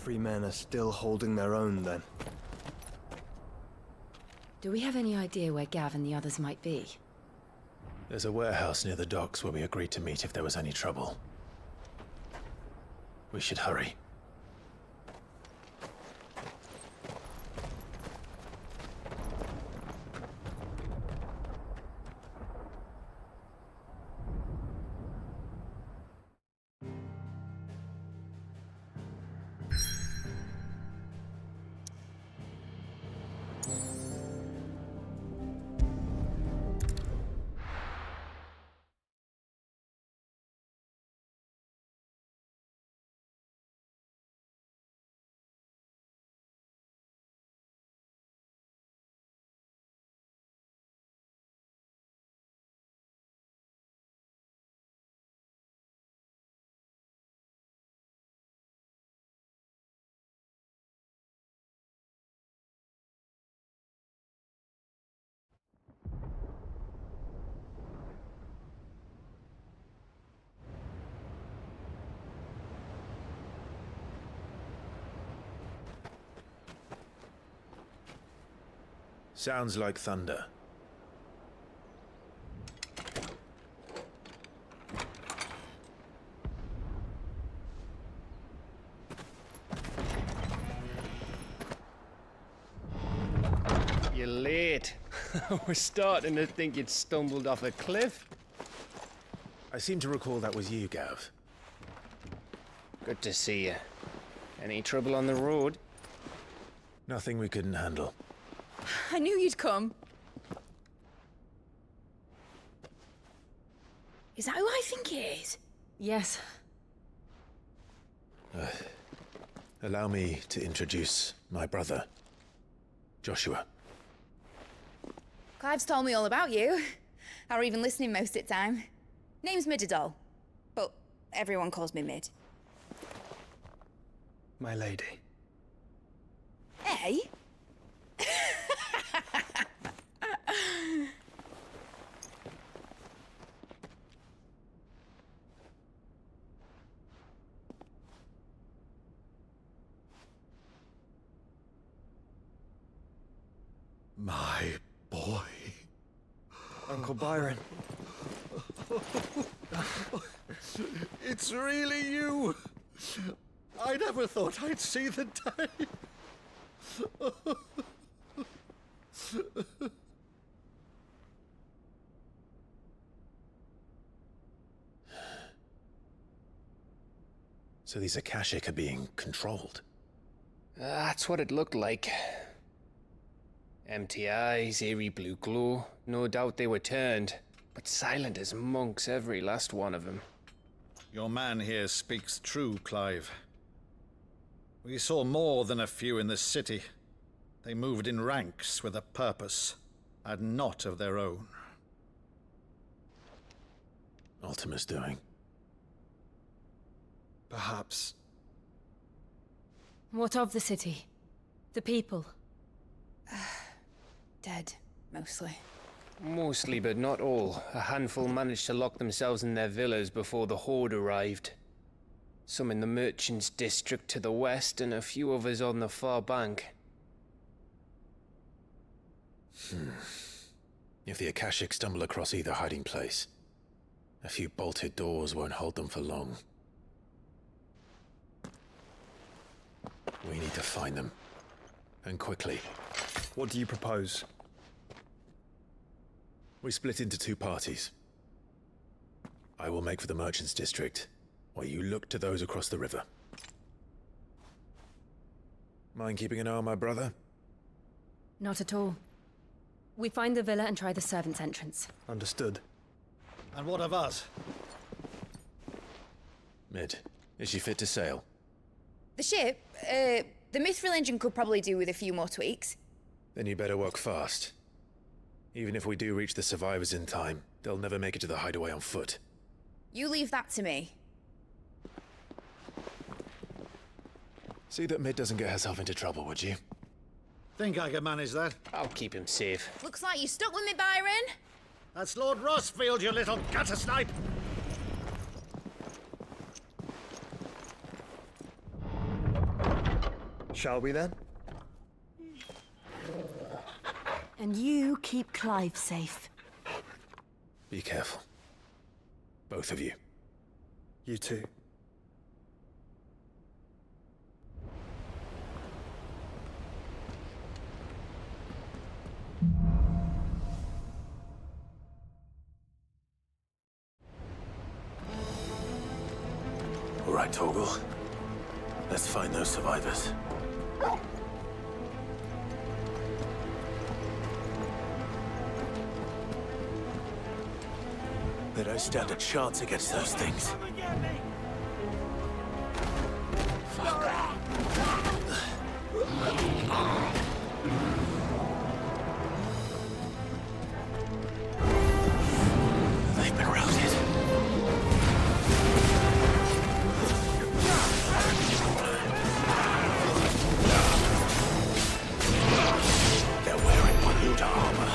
Free men are still holding their own, then. Do we have any idea where Gav and the others might be? There's a warehouse near the docks where we agreed to meet if there was any trouble. We should hurry. Sounds like thunder. You're late. We're starting to think you'd stumbled off a cliff. I seem to recall that was you, Gav. Good to see you. Any trouble on the road? Nothing we couldn't handle. I knew you'd come. Is that who I think it is? Yes. Allow me to introduce my brother, Joshua. Clive's told me all about you. Or even listening most of the time. Name's Midadol, but everyone calls me Mid. My lady. Hey? My boy. Uncle Byron. It's really you! I never thought I'd see the day. So these Akashic are being controlled? That's what it looked like. Empty eyes, eerie blue glow. No doubt they were turned, but silent as monks, every last one of them. Your man here speaks true, Clive. We saw more than a few in the city. They moved in ranks with a purpose, and not of their own. Ultima's doing. Perhaps. What of the city? The people? Dead, mostly. Mostly, but not all. A handful managed to lock themselves in their villas before the Horde arrived. Some in the merchants' district to the west, and a few others on the far bank. If the Akashic stumble across either hiding place, a few bolted doors won't hold them for long. We need to find them. And quickly. What do you propose? We split into two parties. I will make for the merchants' district, while you look to those across the river. Mind keeping an eye on my brother? Not at all. We find the villa and try the servants' entrance. Understood. And what of us? Mid, is she fit to sail? The ship, the Mithril engine could probably do with a few more tweaks. Then you better work fast. Even if we do reach the survivors in time, they'll never make it to the hideaway on foot. You leave that to me. See that Mid doesn't get herself into trouble, would you? Think I can manage that? I'll keep him safe. Looks like you stuck with me, Byron. That's Lord Rosfield, you little gutter snipe! Shall we then? And you keep Clive safe. Be careful. Both of you. You too. All right, Torgal. Let's find those survivors. They don't stand a chance against those things. Fuck. They've been routed. They're wearing minute armor.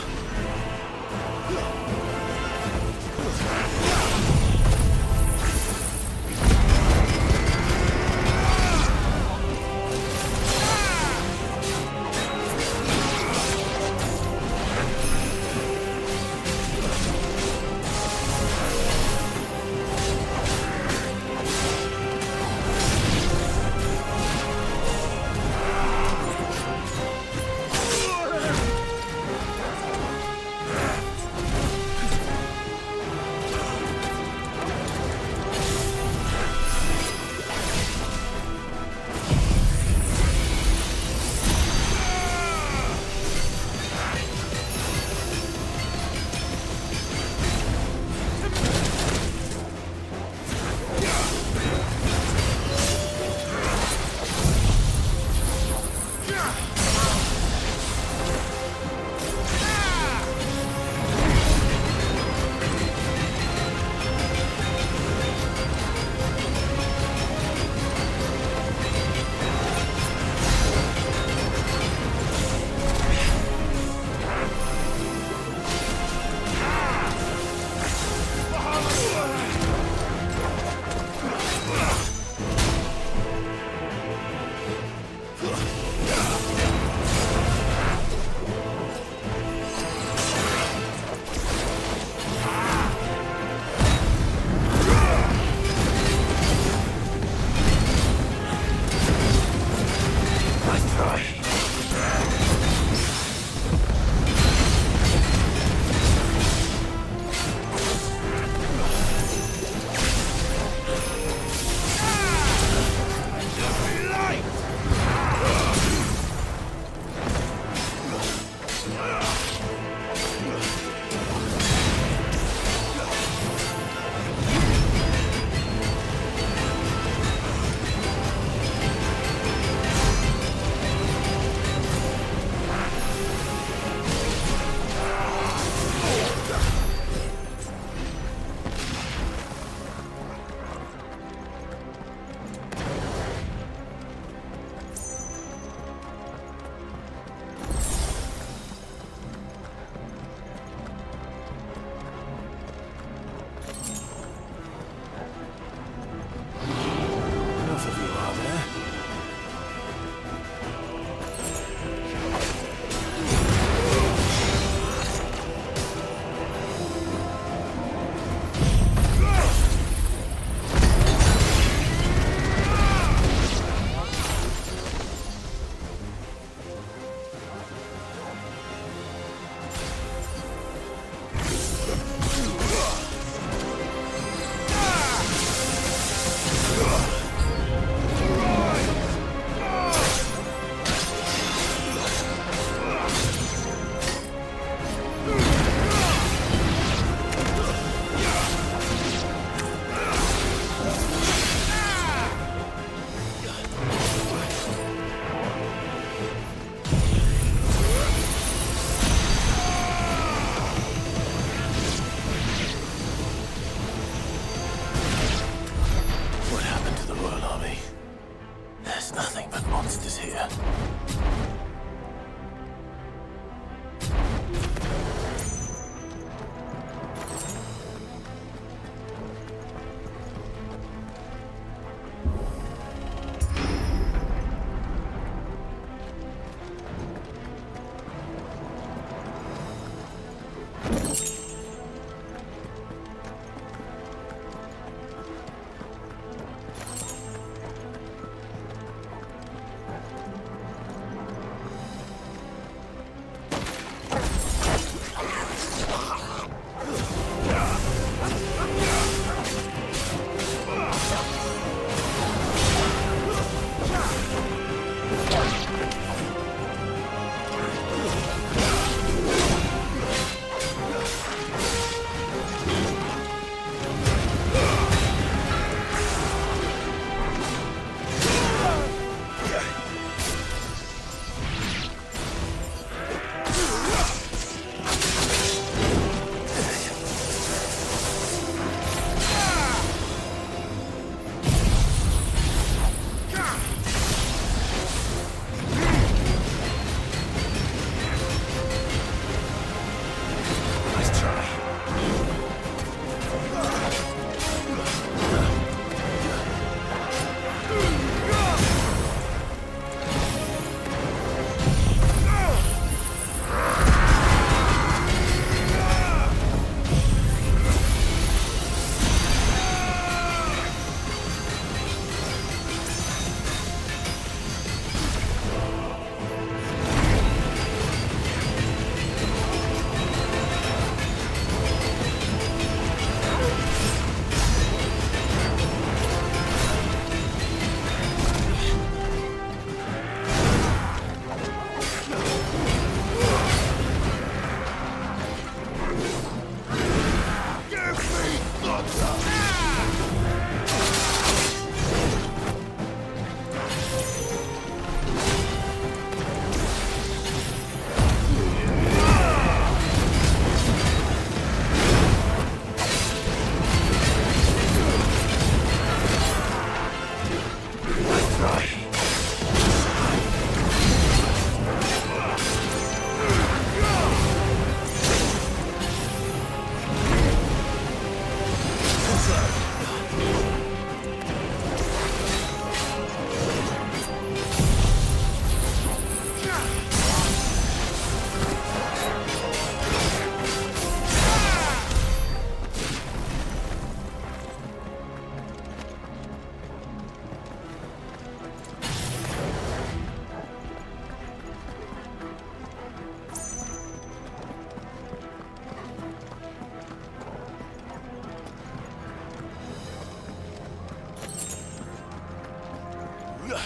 Don't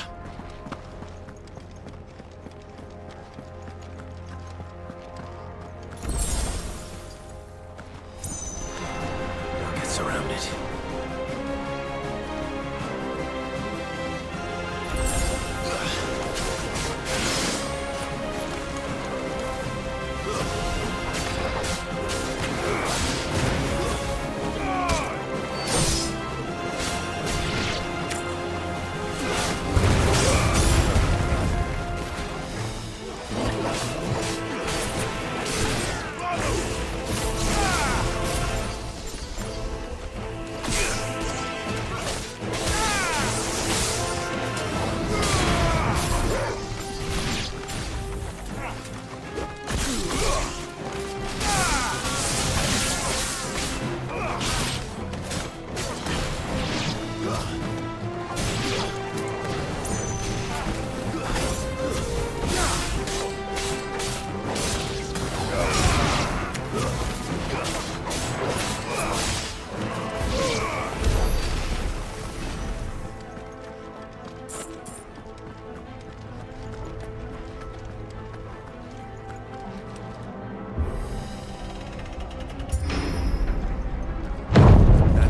get surrounded.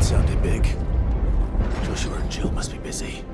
Sounded big. Joshua and Jill must be busy.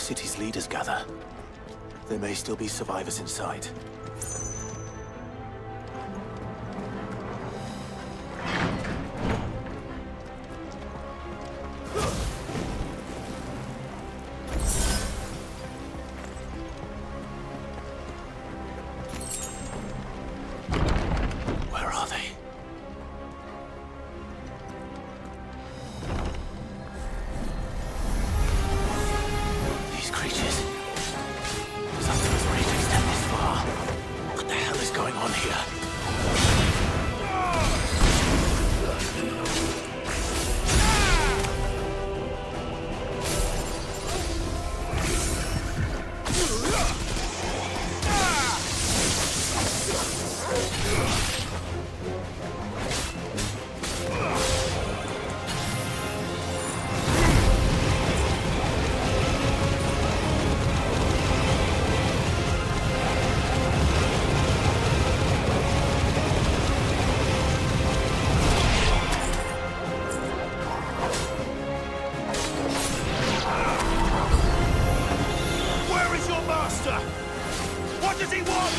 city's leaders gather, there may still be survivors inside. Where are they? These creatures. Something was ready to extend this far. What the hell is going on here? Where is your master? What does he want?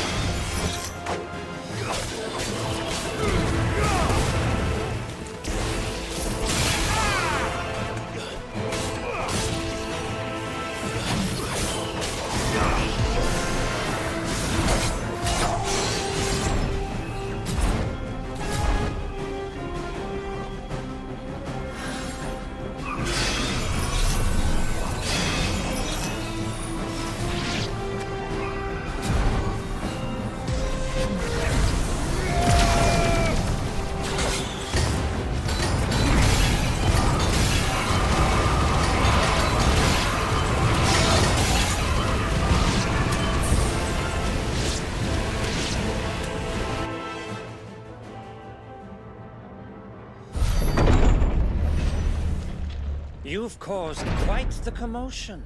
You've caused quite the commotion.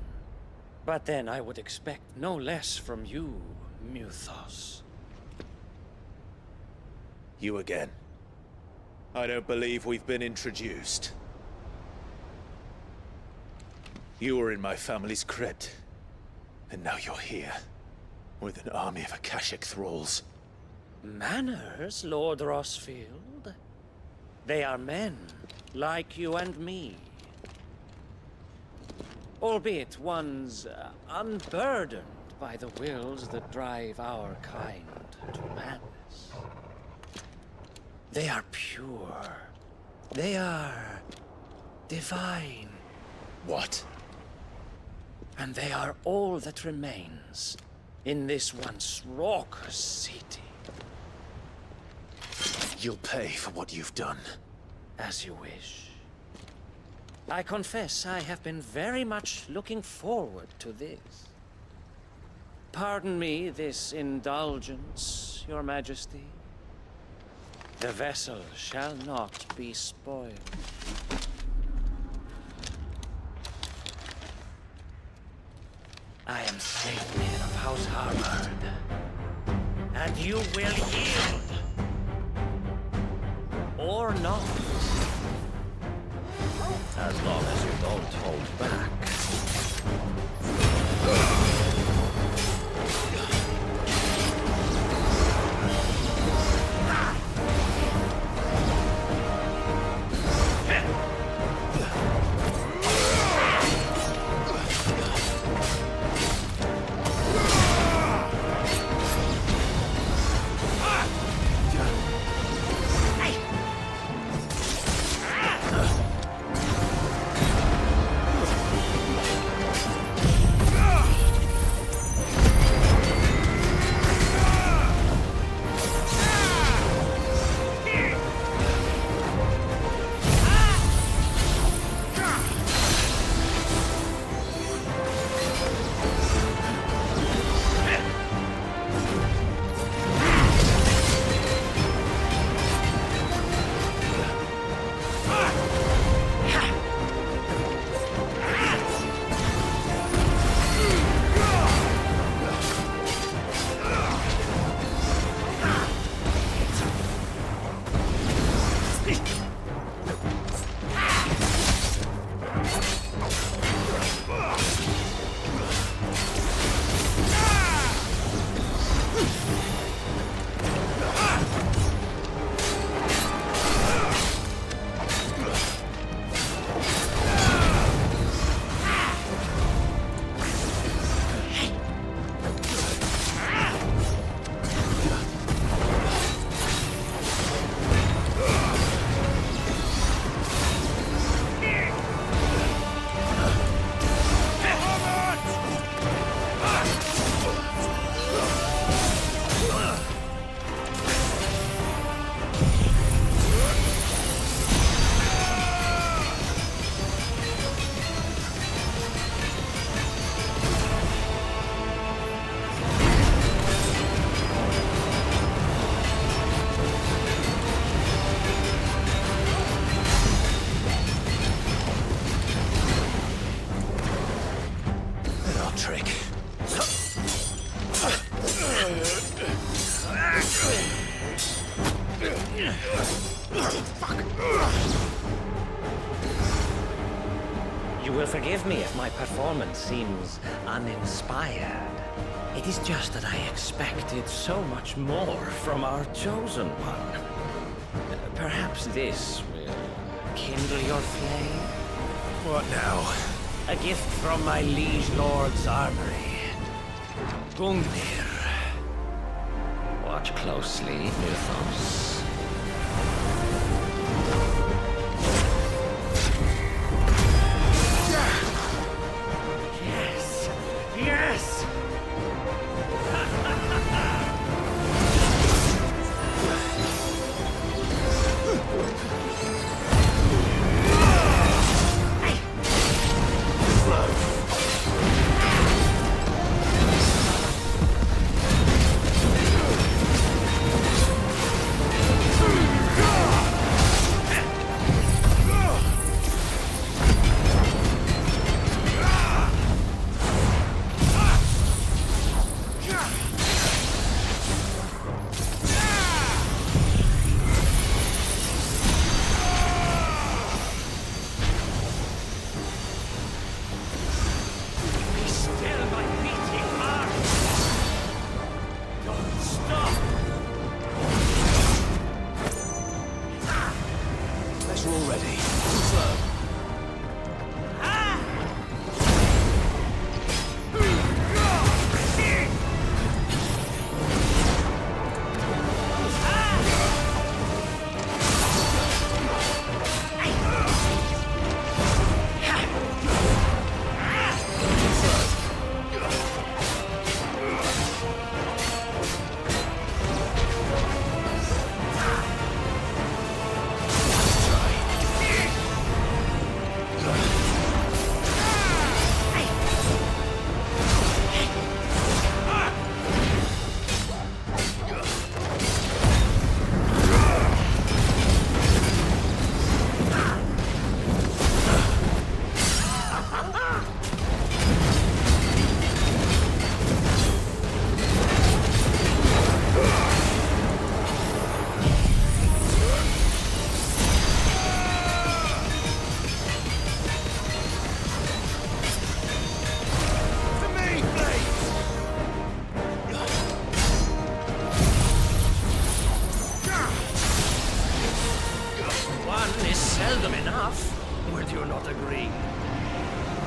But then I would expect no less from you, Muthos. You again. I don't believe we've been introduced. You were in my family's crypt. And now you're here. With an army of Akashic thralls. Manners, Lord Rosfield? They are men, like you and me. Albeit ones unburdened by the wills that drive our kind to madness. They are pure. They are divine. What? And they are all that remains in this once raucous city. You'll pay for what you've done. As you wish. I confess I have been very much looking forward to this. Pardon me this indulgence, Your Majesty. The vessel shall not be spoiled. I am Saintman of House Harvard, and you will yield. Or not. As long as you don't hold back. trick. You will forgive me if my performance seems uninspired. It is just that I expected so much more from our chosen one. Perhaps this will kindle your flame? What now? A gift from my liege lord's armory. Gungnir. Watch closely, Mythos. Yes! Yes!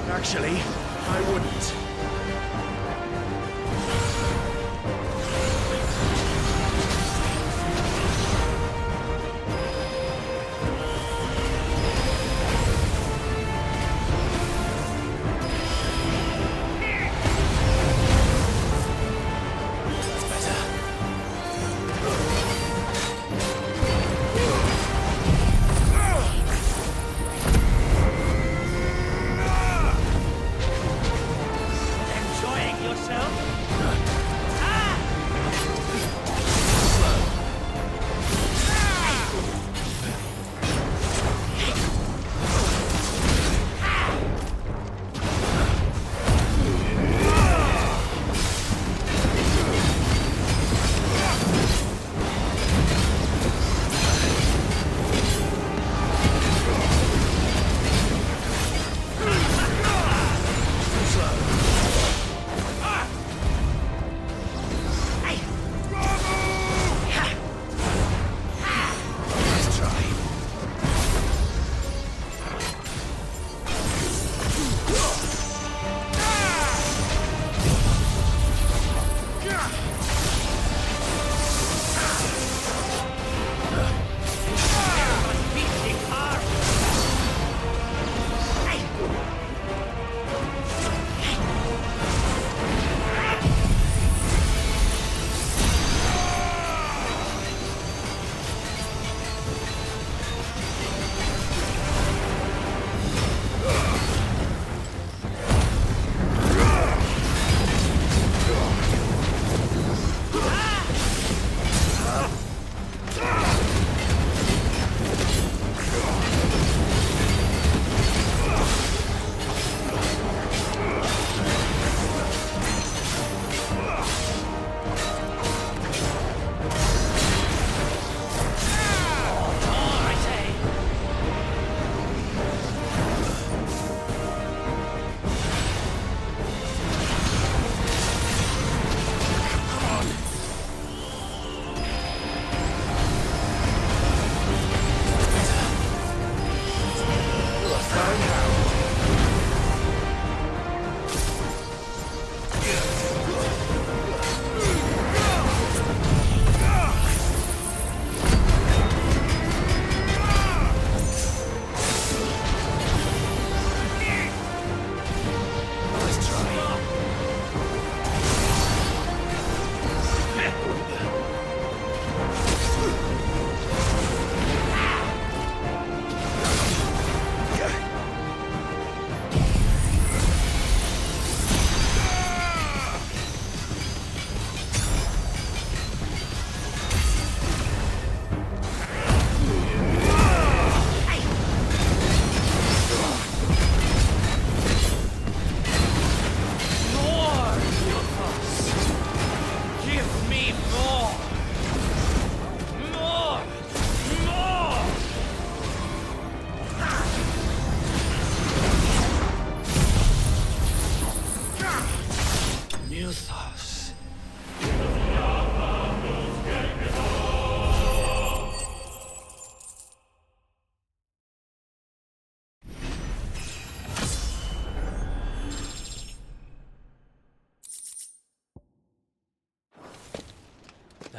Actually, I wouldn't.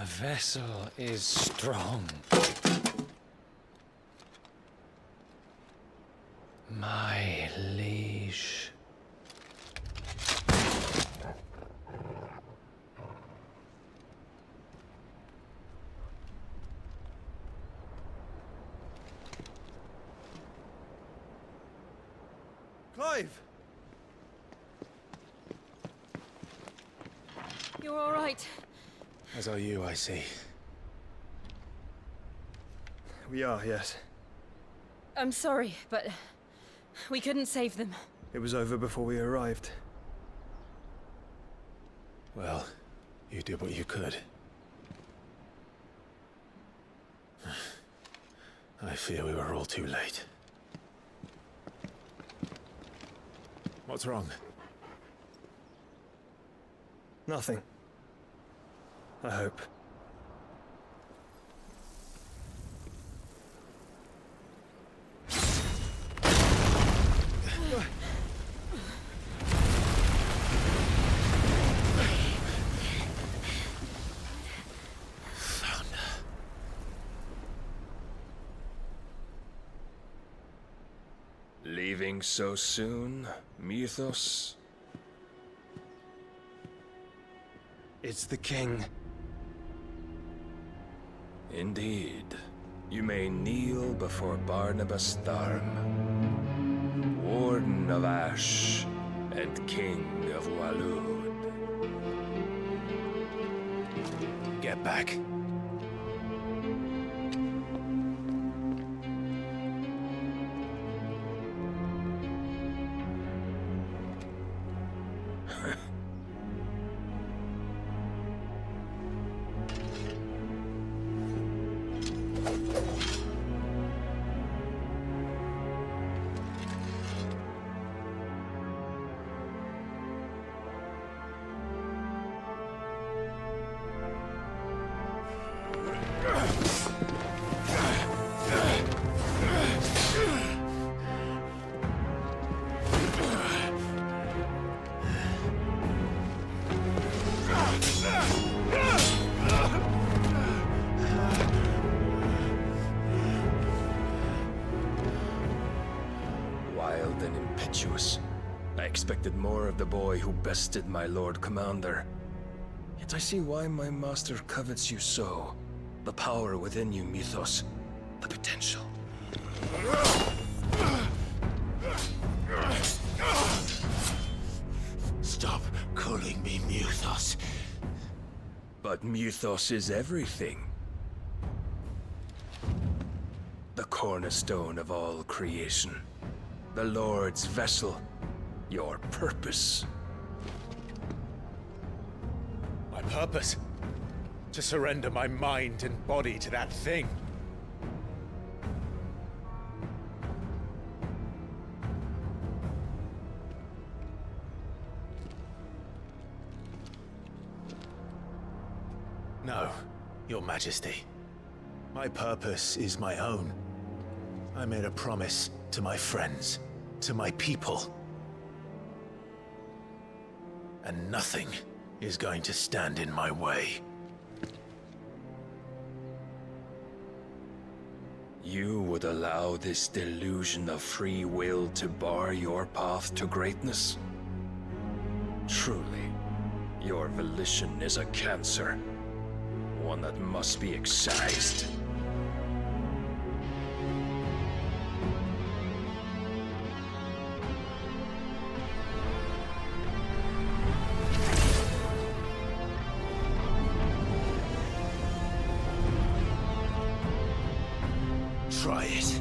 The vessel is strong. My liege. Clive! You're all right. As are you, I see. We are, yes. I'm sorry, but we couldn't save them. It was over before we arrived. Well, you did what you could. I fear we were all too late. What's wrong? Nothing. I hope. Leaving so soon, Mythos? It's the king. Indeed. You may kneel before Barnabas Tharm, Warden of Ash and King of Walud. Get back. Wild and impetuous. I expected more of the boy who bested my Lord Commander. Yet I see why my master covets you so. The power within you, Mythos. The potential. Stop calling me Mythos. But Mythos is everything. The cornerstone of all creation. The Lord's vessel. Your purpose. My purpose? To surrender my mind and body to that thing. No, Your Majesty. My purpose is my own. I made a promise to my friends, to my people. And nothing is going to stand in my way. You would allow this delusion of free will to bar your path to greatness? Truly, your volition is a cancer. One that must be excised. Try it.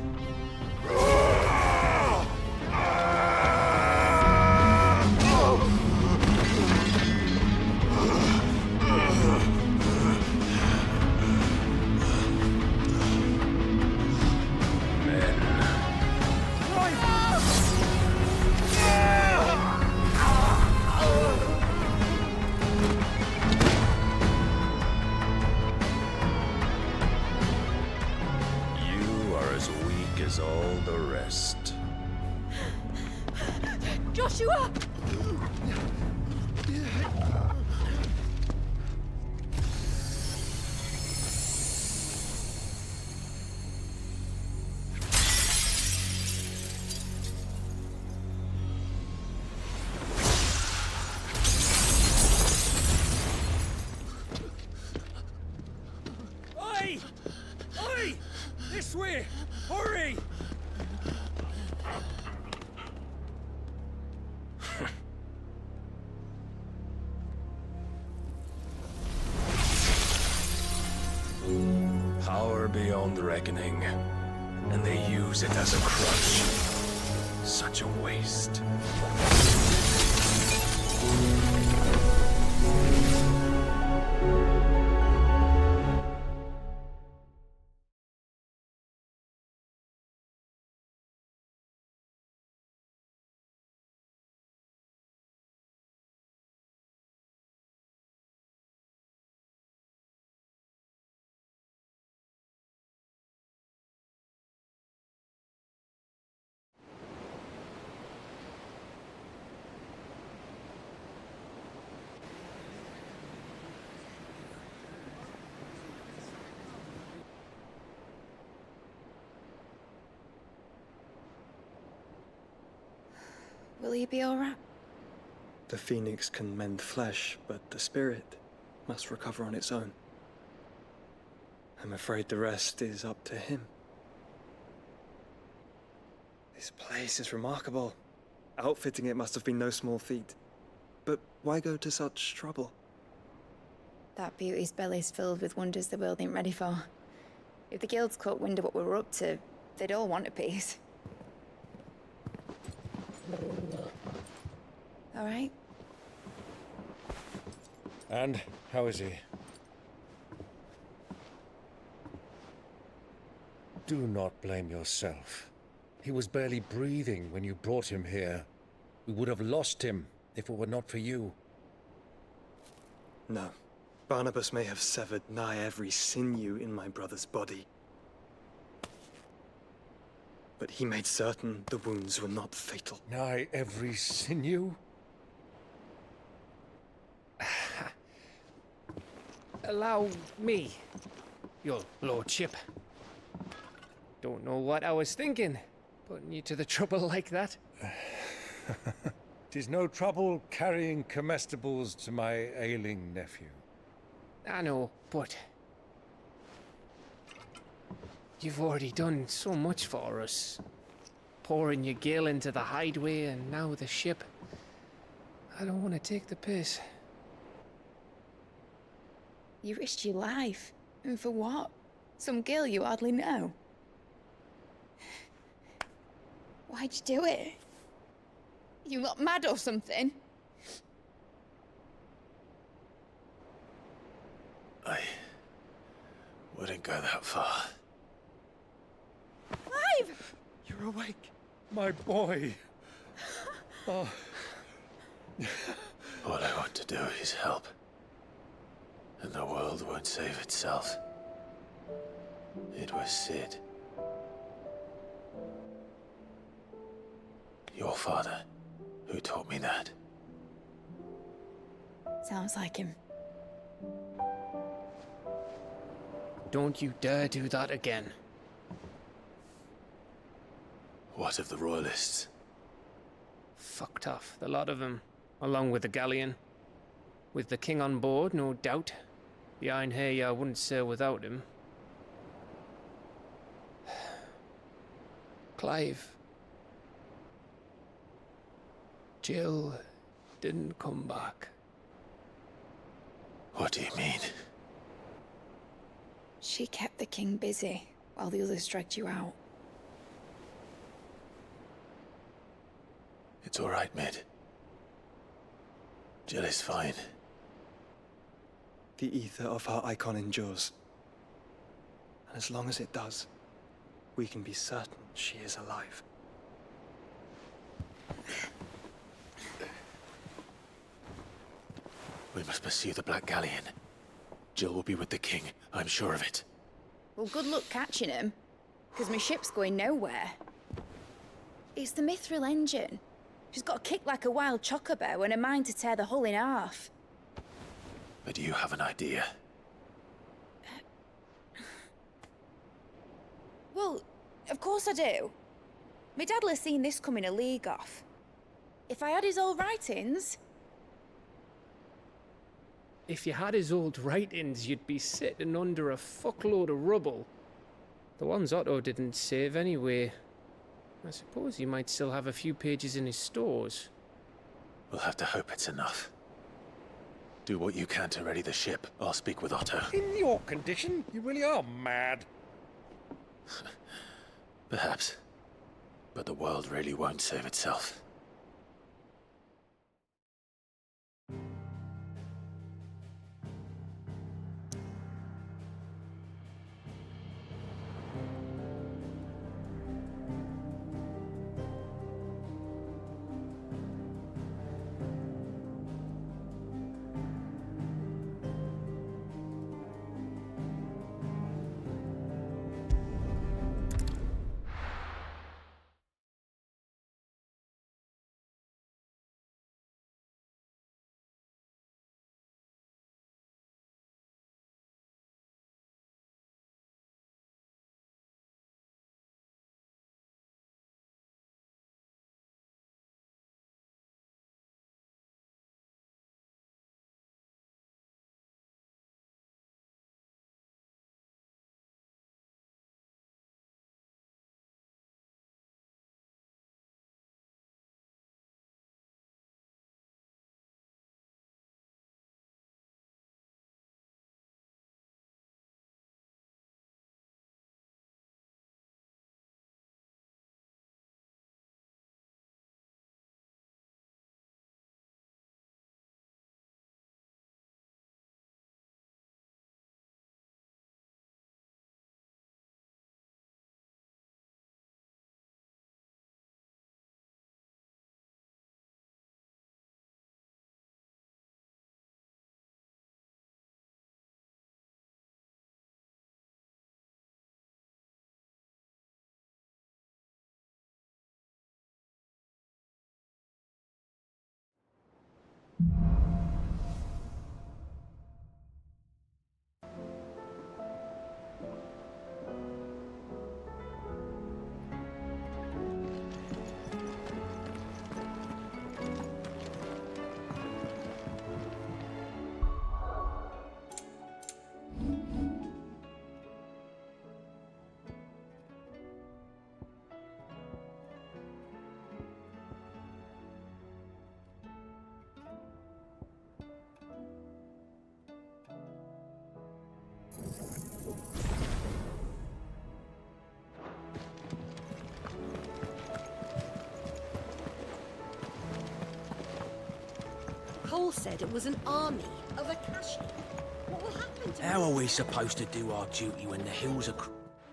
All the rest. Joshua! beyond reckoning, and they use it as a crutch. Such a waste. Will he be alright? The phoenix can mend flesh, but the spirit must recover on its own. I'm afraid the rest is up to him. This place is remarkable. Outfitting it must have been no small feat. But why go to such trouble? That beauty's belly's filled with wonders the world ain't ready for. If the guilds caught wind of what we were up to, they'd all want a piece. All right? And how is he? Do not blame yourself. He was barely breathing when you brought him here. We would have lost him if it were not for you. No. Barnabas may have severed nigh every sinew in my brother's body. But he made certain the wounds were not fatal. Nigh every sinew? Allow me, your lordship. Don't know what I was thinking, putting you to the trouble like that. 'Tis no trouble carrying comestibles to my ailing nephew. I know, but you've already done so much for us. Pouring your gale into the hideaway and now the ship. I don't want to take the piss. You risked your life. And for what? Some girl you hardly know. Why'd you do it? You lot mad or something? I wouldn't go that far. Clive! You're awake, my boy. Oh. All I want to do is help. And the world won't save itself. It was Sid. Your father, who taught me that. Sounds like him. Don't you dare do that again. What of the royalists? Fucked off, the lot of them, along with the galleon. With the king on board, no doubt. The Iron Hair wouldn't sail without him. Clive. Jill didn't come back. What do you mean? She kept the king busy while the others dragged you out. It's all right, Mid. Jill is fine. The ether of her Eikon endures. And as long as it does, we can be certain she is alive. We must pursue the Black Galleon. Jill will be with the king, I'm sure of it. Well, good luck catching him, because my ship's going nowhere. It's the Mithril engine. She's got a kick like a wild chocobo and a mind to tear the hull in half. But do you have an idea? Well, of course I do. My dad'll have seen this coming a league off. If I had his old writings... If you had his old writings, you'd be sitting under a fuckload of rubble. The ones Otto didn't save anyway. I suppose he might still have a few pages in his stores. We'll have to hope it's enough. Do what you can to ready the ship. I'll speak with Otto. In your condition, you really are mad. Perhaps. But the world really won't save itself. Cole said it was an army of Akashi. What will happen to How are we supposed to do our duty when the hills are...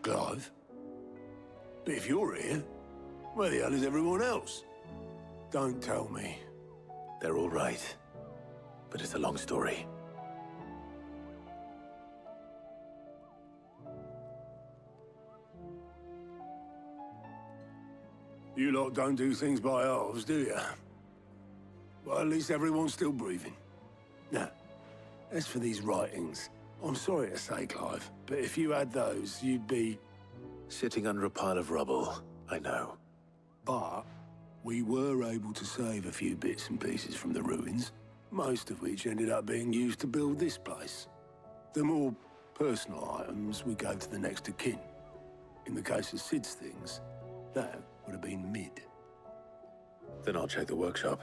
Clive? But if you're here, where the hell is everyone else? Don't tell me. They're all right. But it's a long story. You lot don't do things by halves, do you? Well, at least everyone's still breathing. Now, as for these writings, I'm sorry to say, Clive, but if you had those, you'd be... Sitting under a pile of rubble, I know. But we were able to save a few bits and pieces from the ruins, most of which ended up being used to build this place. The more personal items we gave to the next of kin. In the case of Sid's things, that would have been mid. Then I'll check the workshop.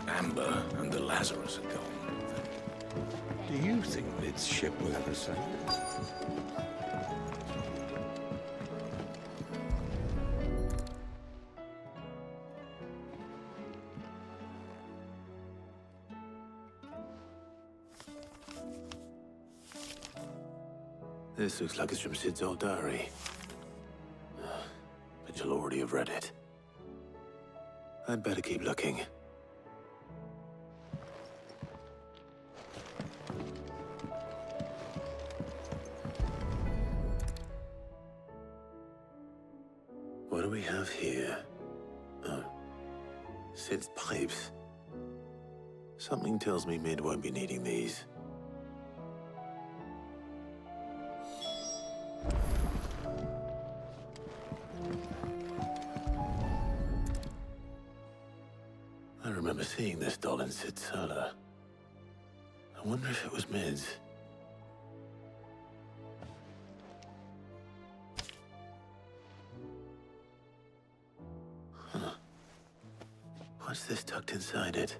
Amber and the Lazarus are gone. Do you think Lid's ship will ever sail? This looks like it's from Sid's old diary. But you'll already have read it. I'd better keep looking. What do we have here? Oh, Sid's pipes. Something tells me Mid won't be needing these. I remember seeing this doll in Sid's cellar. I wonder if it was Mid's. Huh. What's this tucked inside it?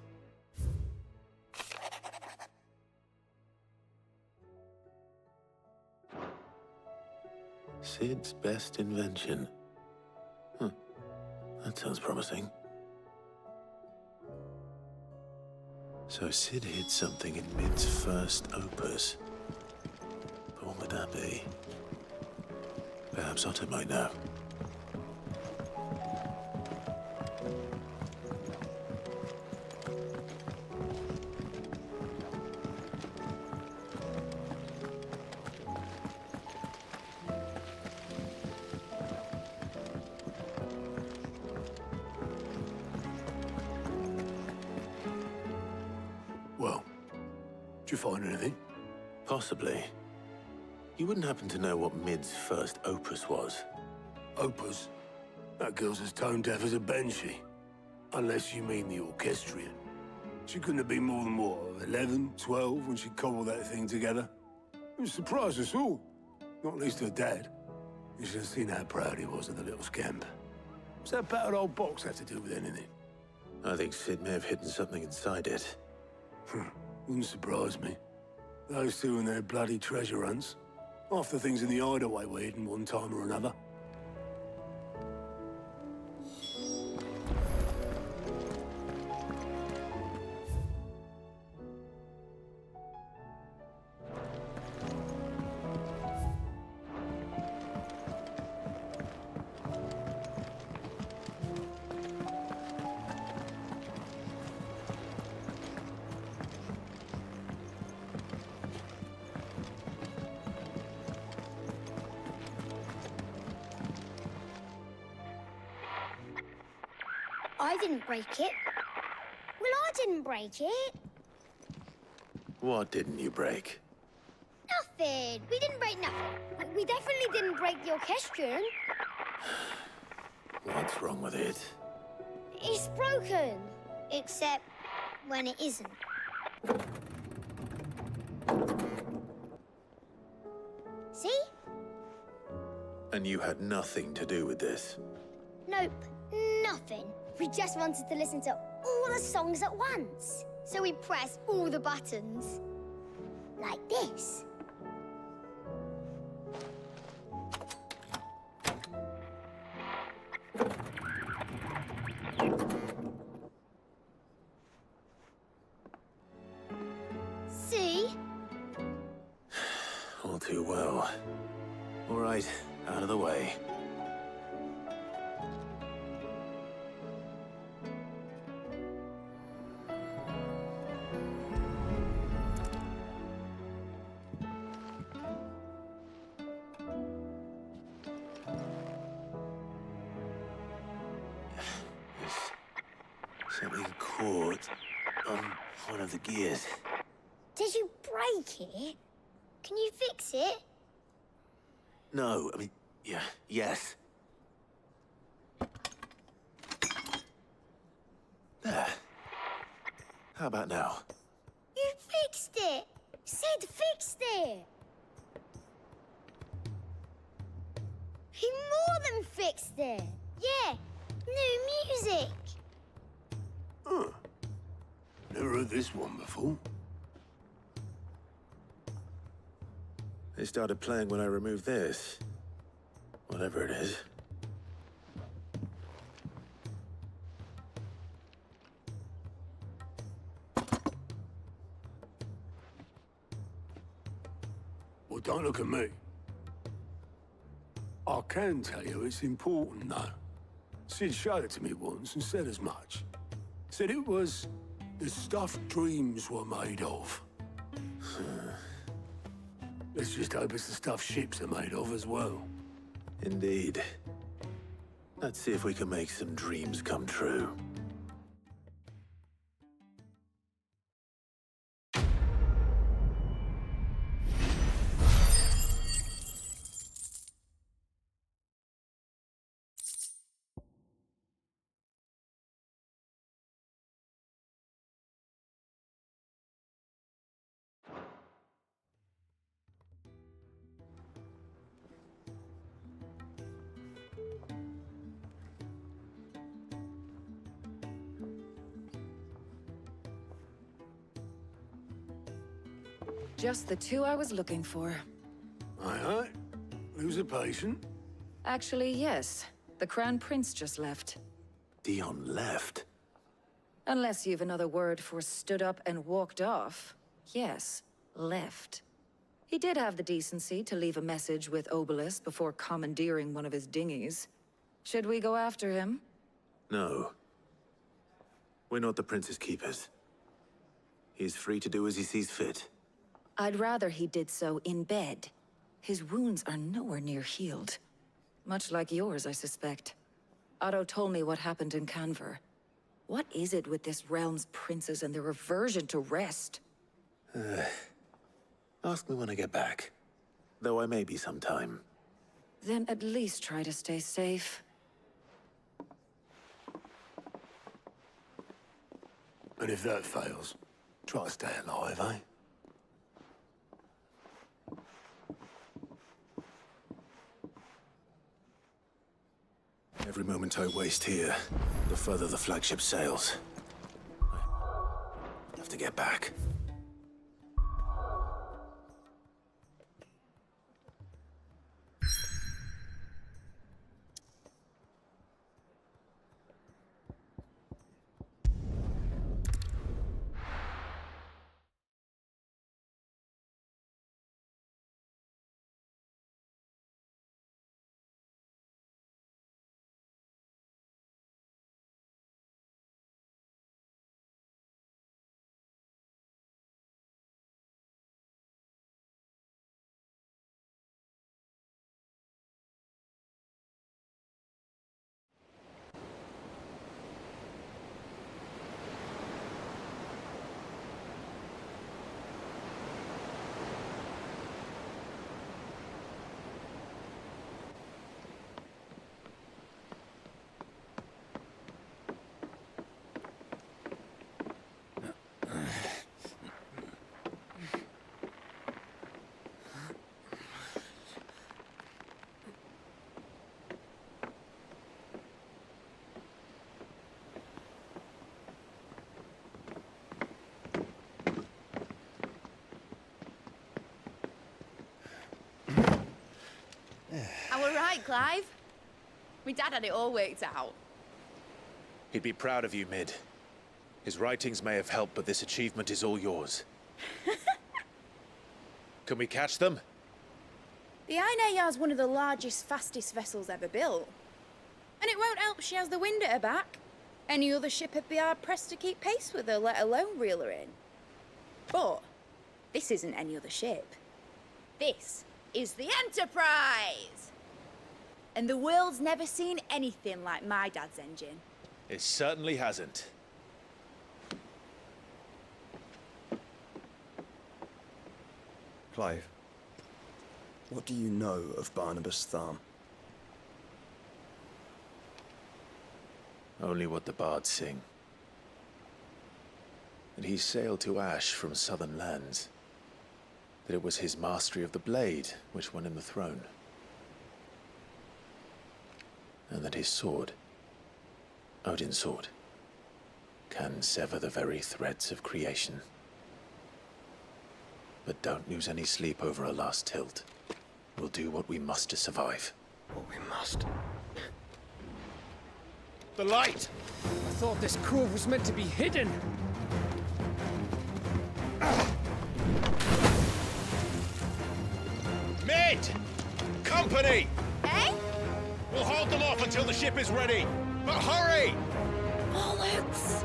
Sid's best invention. Huh. That sounds promising. So Sid hid something in Mid's first opus. But what would that be? Perhaps Otto might know. Well, did you find anything? Possibly. You wouldn't happen to know what Mid's first opus was? Opus? That girl's as tone deaf as a banshee. Unless you mean the orchestrion. She couldn't have been more than, what, 11, 12 when she cobbled that thing together? It surprised us all. Not least her dad. You should have seen how proud he was of the little scamp. What's that battered old box have to do with anything? I think Sid may have hidden something inside it. Wouldn't surprise me. Those two and their bloody treasure hunts. Half the things in the hideaway were hidden one time or another. I didn't break it. Well, I didn't break it. What didn't you break? Nothing. We didn't break nothing. We definitely didn't break the orchestrion. What's wrong with it? It's broken. Except when it isn't. See? And you had nothing to do with this? Nope. Nothing. We just wanted to listen to all the songs at once. So we pressed all the buttons. Like this. See? All too well. All right, out of the way. Something caught on one of the gears. Did you break it? Can you fix it? No, I mean, yeah, yes. There. How about now? You fixed it! Sid fixed it! He more than fixed it! Yeah, new music! Huh. Never heard this one before. They started playing when I removed this. Whatever it is. Well, don't look at me. I can tell you it's important, though. Sid showed it to me once and said as much. Said it was the stuff dreams were made of. Let's just hope it's the stuff ships are made of as well. Indeed. Let's see if we can make some dreams come true. Just the two I was looking for. Aye, aye. Lose a patient? Actually, yes. The Crown Prince just left. Dion left? Unless you've another word for stood up and walked off. Yes, left. He did have the decency to leave a message with Obelisk before commandeering one of his dinghies. Should we go after him? No. We're not the Prince's keepers. He's free to do as he sees fit. I'd rather he did so in bed. His wounds are nowhere near healed. Much like yours, I suspect. Otto told me what happened in Canver. What is it with this realm's princes and their aversion to rest? Ask me when I get back. Though I may be sometime. Then at least try to stay safe. And if that fails, try to stay alive, eh? Every moment I waste here, the further the flagship sails. I have to get back. I were right, Clive. My dad had it all worked out. He'd be proud of you, Mid. His writings may have helped, but this achievement is all yours. Can we catch them? The Ainayar's one of the largest, fastest vessels ever built. And it won't help she has the wind at her back. Any other ship would be hard-pressed to keep pace with her, let alone reel her in. But this isn't any other ship. This is the Enterprise! And the world's never seen anything like my dad's engine. It certainly hasn't. Clive, what do you know of Barnabas Tharm? Only what the bards sing. That he sailed to Ash from southern lands. That it was his mastery of the blade which won him the throne. And that his sword, Odin's sword, can sever the very threads of creation. But don't lose any sleep over a last tilt. We'll do what we must to survive. What we must. The light! I thought this cove was meant to be hidden. Mid! Company! Eh? We'll hold them off until the ship is ready. But hurry! Bollocks!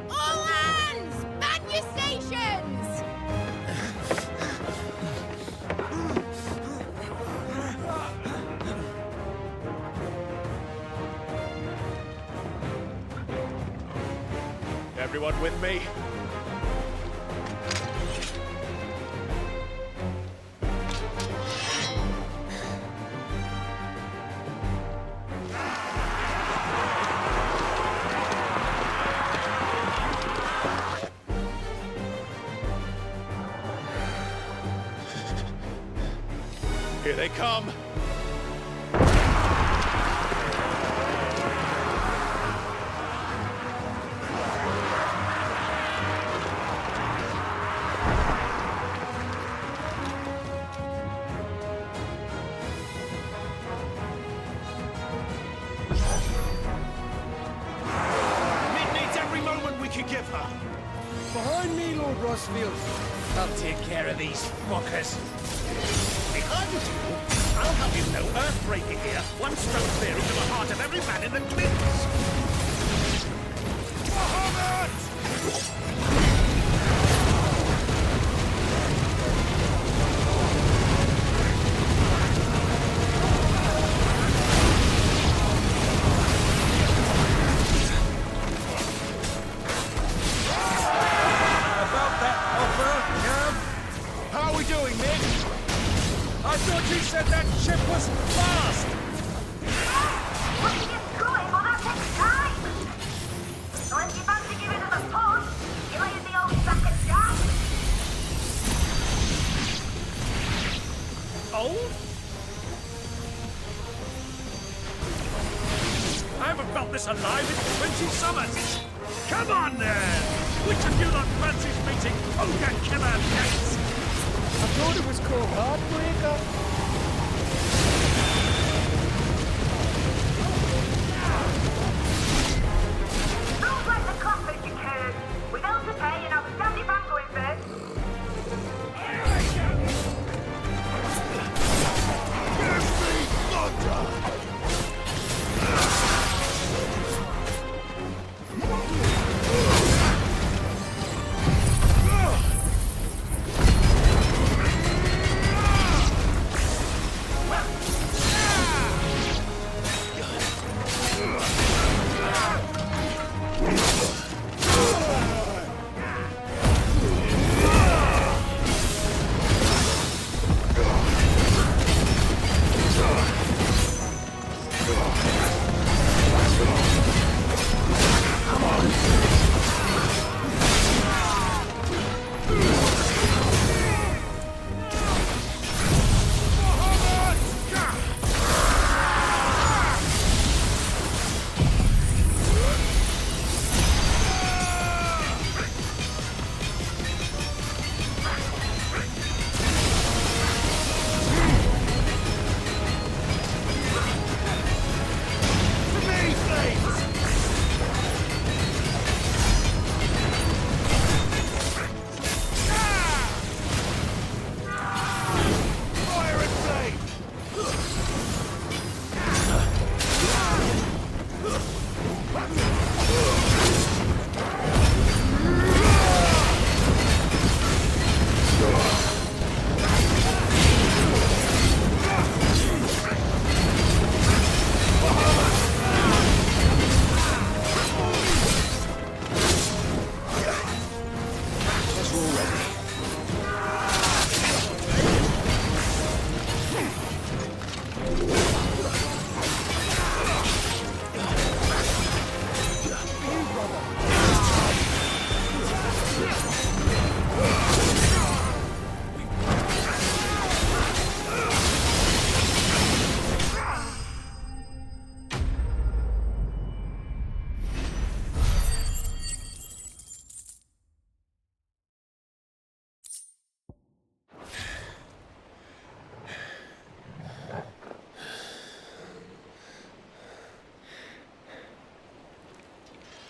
All hands! Man your stations! Everyone with me? Here they come! Behind me, Lord Rosfield. I'll take care of these fuckers. Behind you! I'll have you know earth-breaking here. One stroke clear into the heart of every man in the twins. Bahamut! I thought you said that ship was fast! But it is going, but that takes time! So if you fancy giving us a push, you leave the old sack of jam. Old? I haven't felt this alive in 20 summers! Come on then! Which of you lot fancies meeting Ogre Killer next? I thought it was called Heartbreaker. Sounds like the clappers you cared. With bills to pay and outstanding bank going first. Give me thunder!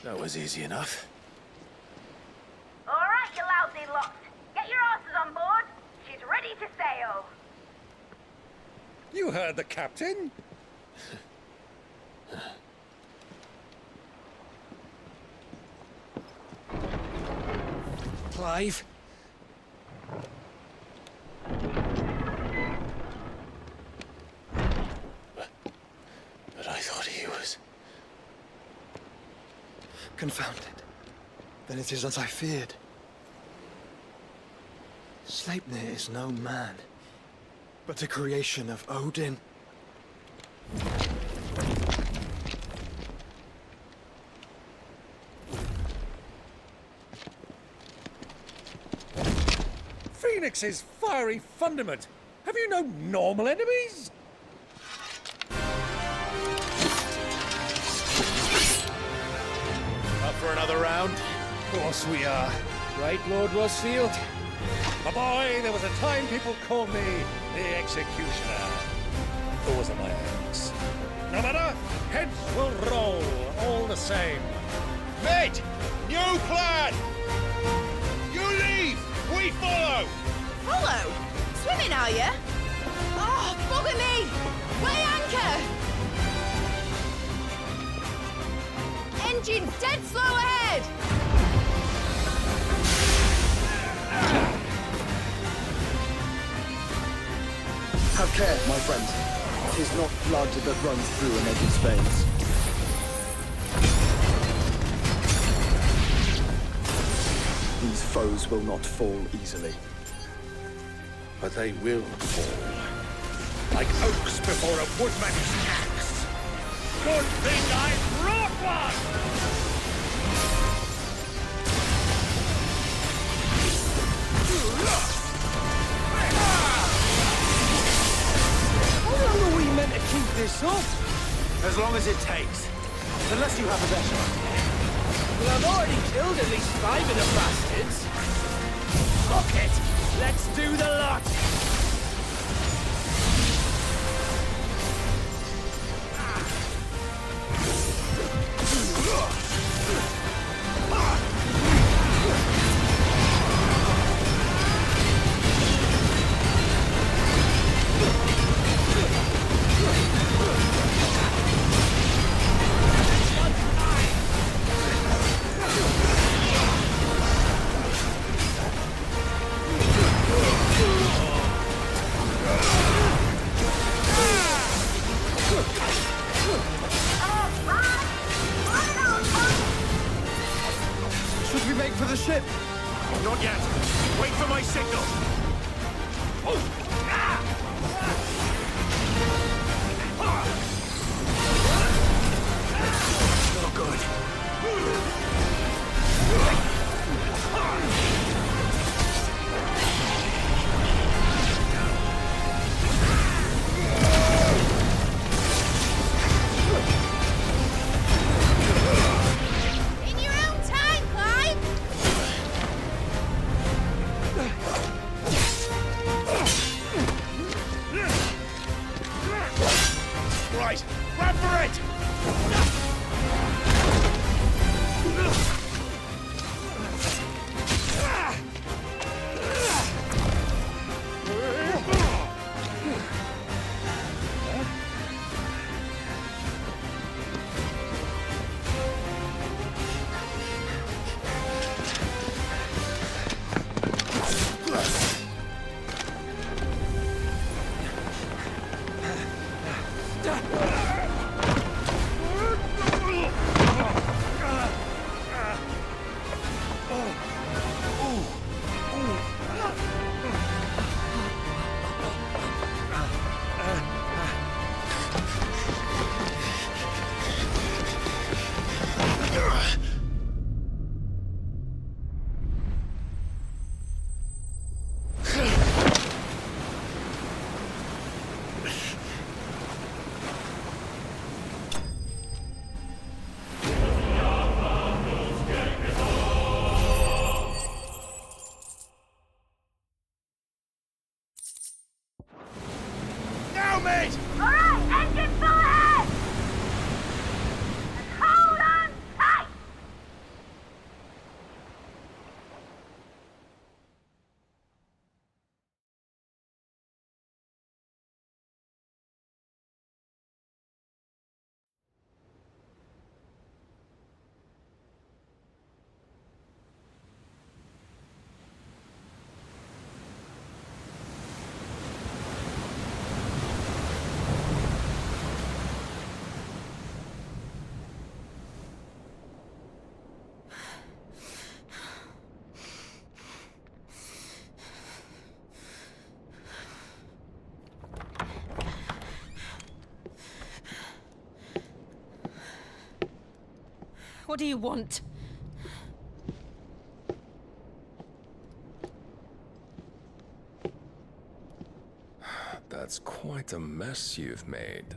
That was easy enough. All right, you lousy lot. Get your asses on board. She's ready to sail. You heard the captain. Clive? But I thought he was... Confounded. Then it is as I feared. Sleipnir is no man, but a creation of Odin. Phoenix's fiery fundament. Have you no normal enemies? Up for another round? Of course we are. Right, Lord Rosfield? My boy, there was a time people called me the Executioner. Those are my eggs. No matter, heads will roll all the same. Mate! New plan! We follow! Follow? Swimming, are you? Oh, bugger me! Weigh anchor! Engine's dead slow ahead! Have care, my friend. 'Tis not blood that runs through an Eddie's veins. These foes will not fall easily. But they will fall. Like oaks before a woodman's axe. Good thing I brought one! How long are we meant to keep this up? As long as it takes. Unless you have a better idea. Well, I've already killed at least 5 of the bastards. Fuck it! Let's do the lot! Should we make for the ship? Not yet. Wait for my signal. No good. In your own time, Clive! Right, grab for it! Now, mate! Alright, engine full ahead! And hold on tight! What do you want? That's quite a mess you've made.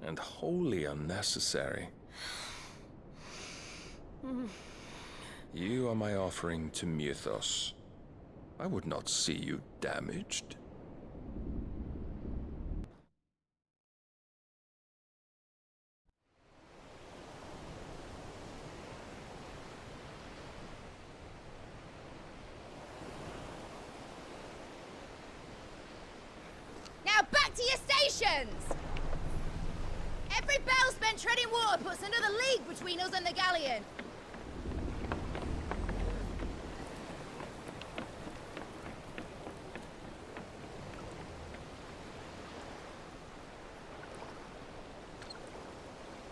And wholly unnecessary. You are my offering to Mythos. I would not see you damaged. galleons! Every bell spent treading water puts another league between us and the galleon.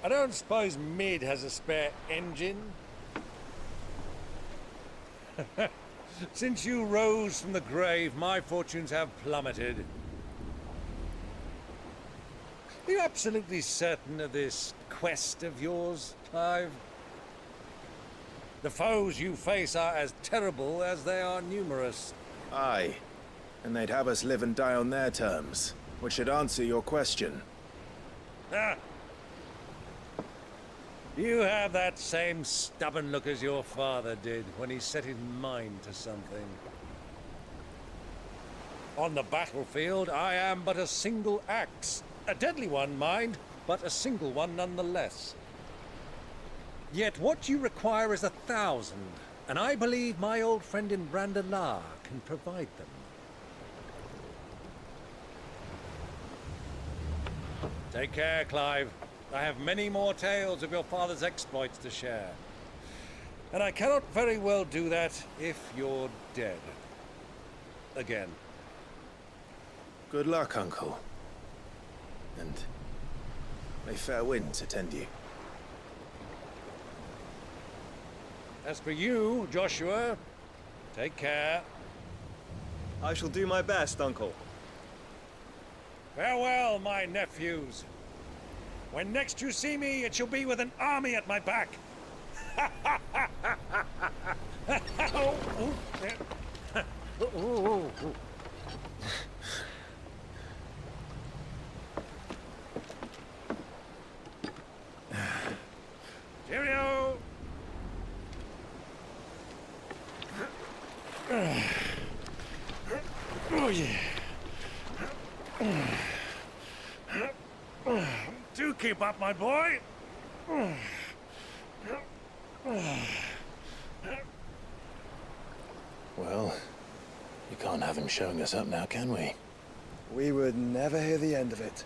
I don't suppose Mid has a spare engine? Since you rose from the grave, my fortunes have plummeted. Are you absolutely certain of this quest of yours, Clive? The foes you face are as terrible as they are numerous. Aye, and they'd have us live and die on their terms, which should answer your question. Ah! You have that same stubborn look as your father did when he set his mind to something. On the battlefield, I am but a single axe. A deadly one, mind, but a single one nonetheless. Yet what you require is 1,000, and I believe my old friend in Brandalar can provide them. Take care, Clive. I have many more tales of your father's exploits to share. And I cannot very well do that if you're dead. Again. Good luck, Uncle. And may fair winds attend you. As for you, Joshua, take care. I shall do my best, Uncle. Farewell, my nephews. When next you see me, it shall be with an army at my back. Cheerio! Oh, yeah. Do keep up, my boy. Well, you can't have him showing us up now, can we? We would never hear the end of it.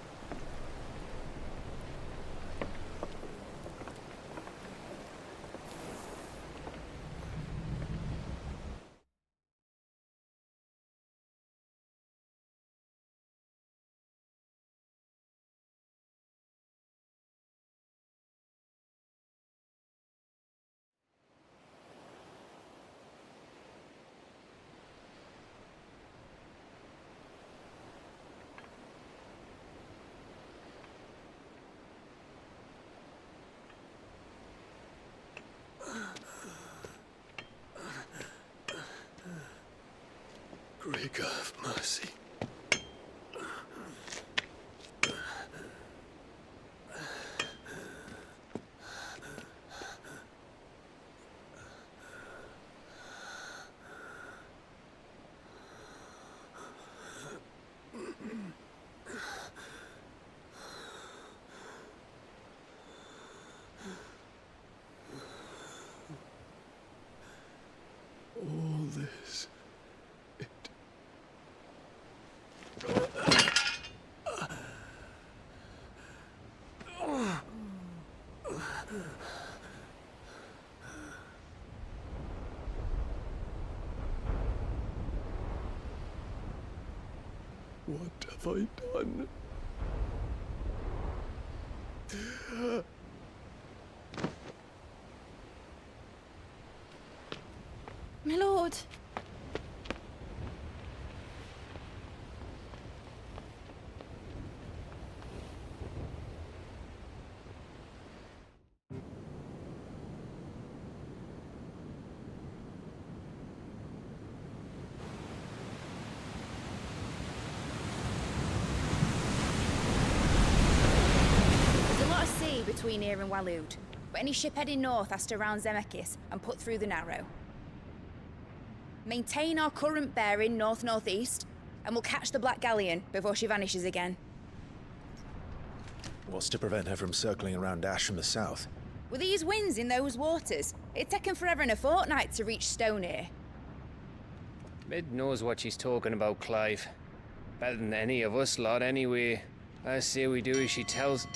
Great God of mercy. All this. What have I done? My lord. Between here and Waloed, but any ship heading north has to round Zemeckis and put through the Narrow. Maintain our current bearing north-northeast, and we'll catch the Black Galleon before she vanishes again. What's to prevent her from circling around Ash from the south? With these winds in those waters, it'd taken forever and a fortnight to reach Stonehenge. Mid knows what she's talking about, Clive. Better than any of us lot, anyway. I say we do as she tells.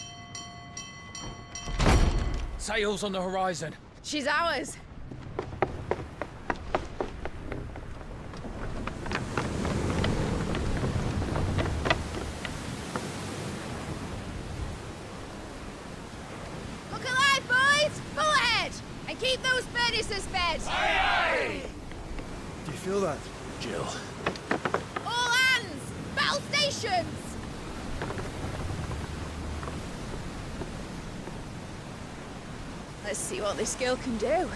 Sails on the horizon. She's ours. Look alive, boys! Full ahead! And keep those furnaces fed! Aye, aye! Do you feel that? Jill. All hands! Battle stations! Let's see what this girl can do.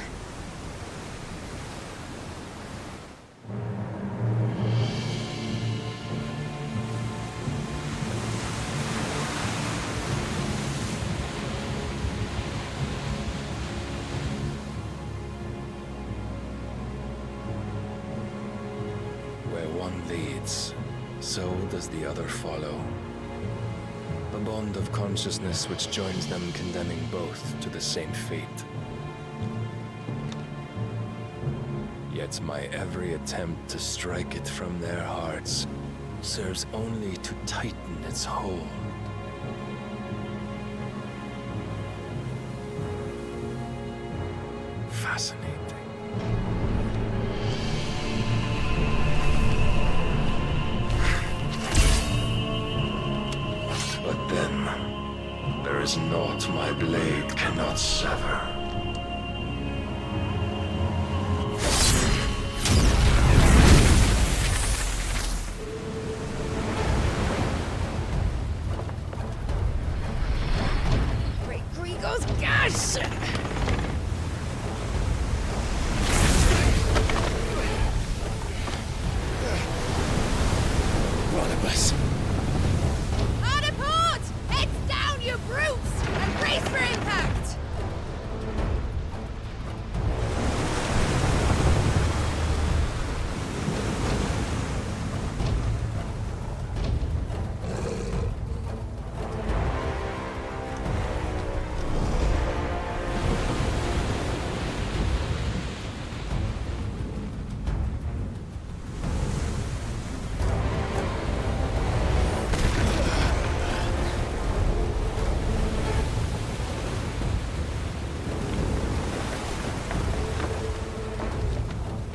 Where one leads, so does the other follow. A bond of consciousness which joins them, condemning both to the same fate. Yet my every attempt to strike it from their hearts serves only to tighten its hold. Fascinating. But then, there is naught my blade cannot sever. Great Grigor's gas! Barnabas. Hard a port! Heads down, you brutes! And brace for impact!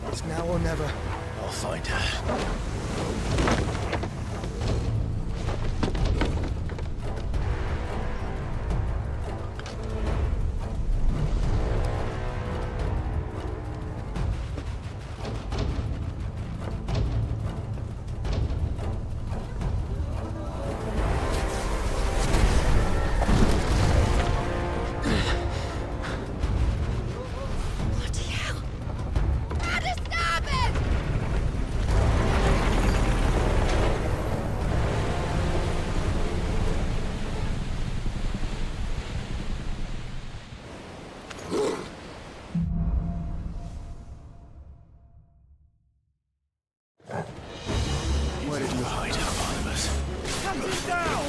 It's now or never. I'll find her. Bloody hell! How to stop it! Where did you hide her, Barnabas? Captain down!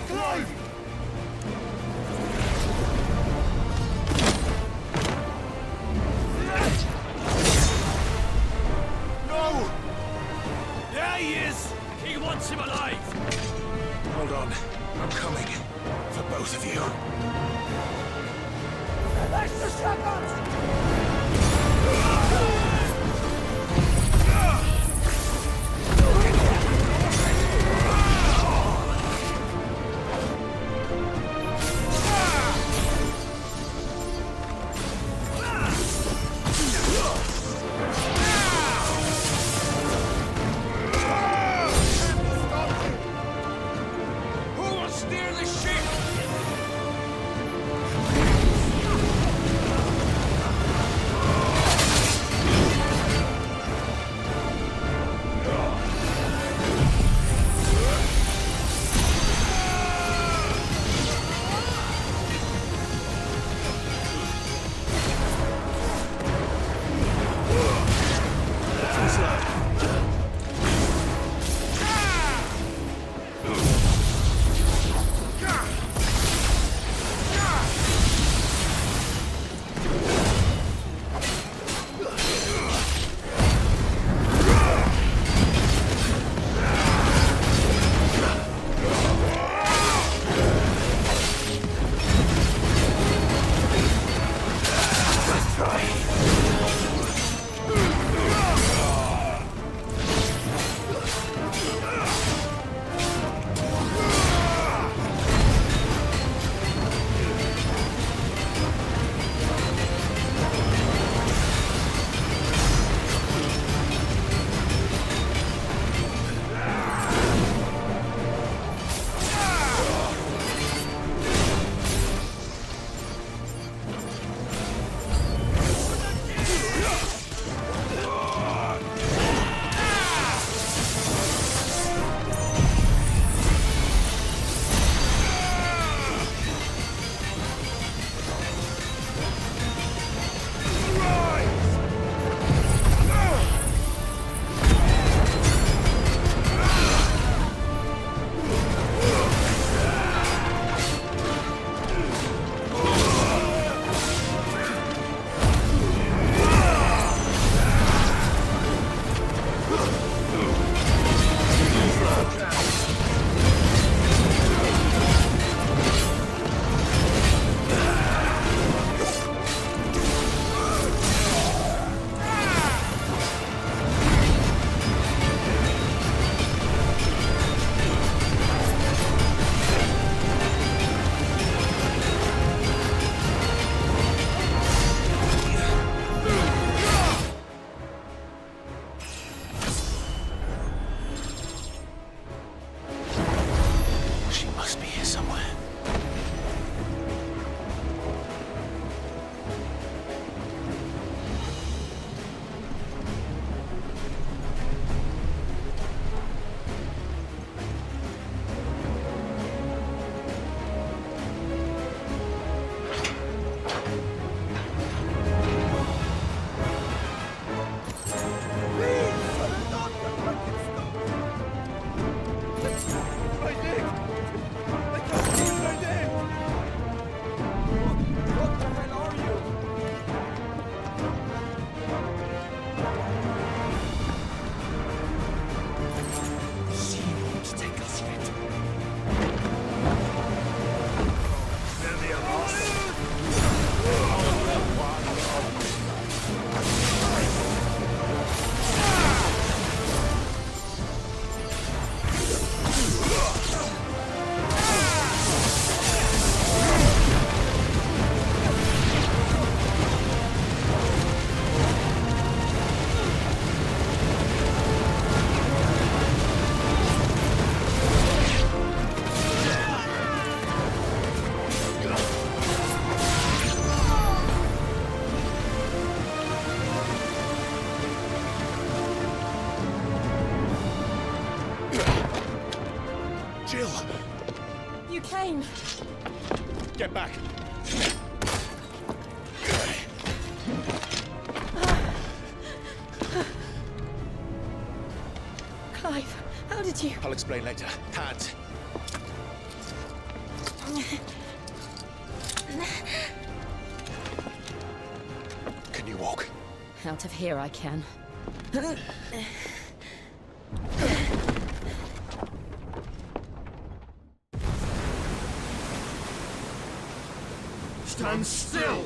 Clive! No! There he is! He wants him alive! Hold on. I'm coming. For both of you. Extra seconds! Who will steer the ship? came. Get back. Clive, how did you... I'll explain later. Hands. Out of here I can. Stand still!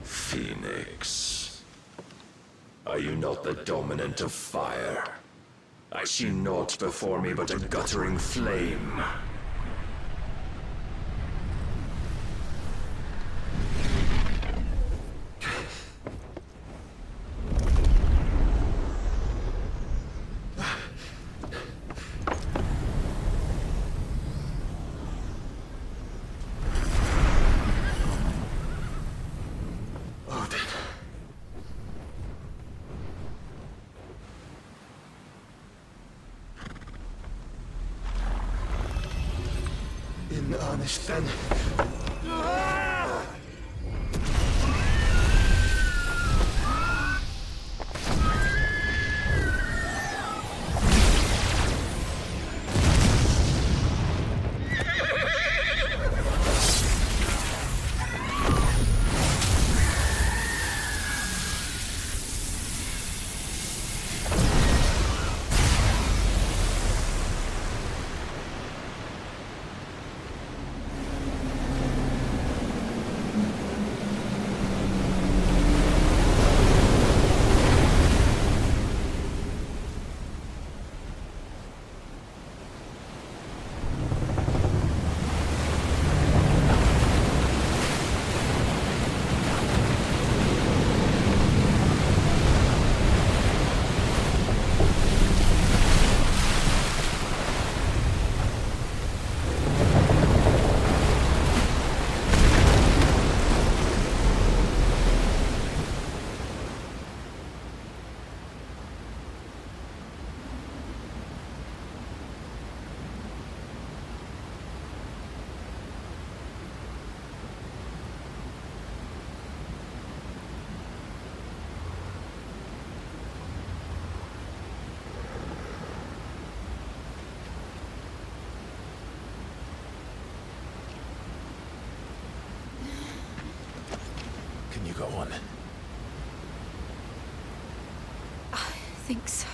Phoenix. Are you not the dominant of fire? I see naught before me but a guttering flame. Odin. In earnest then. Can you go on? I think so.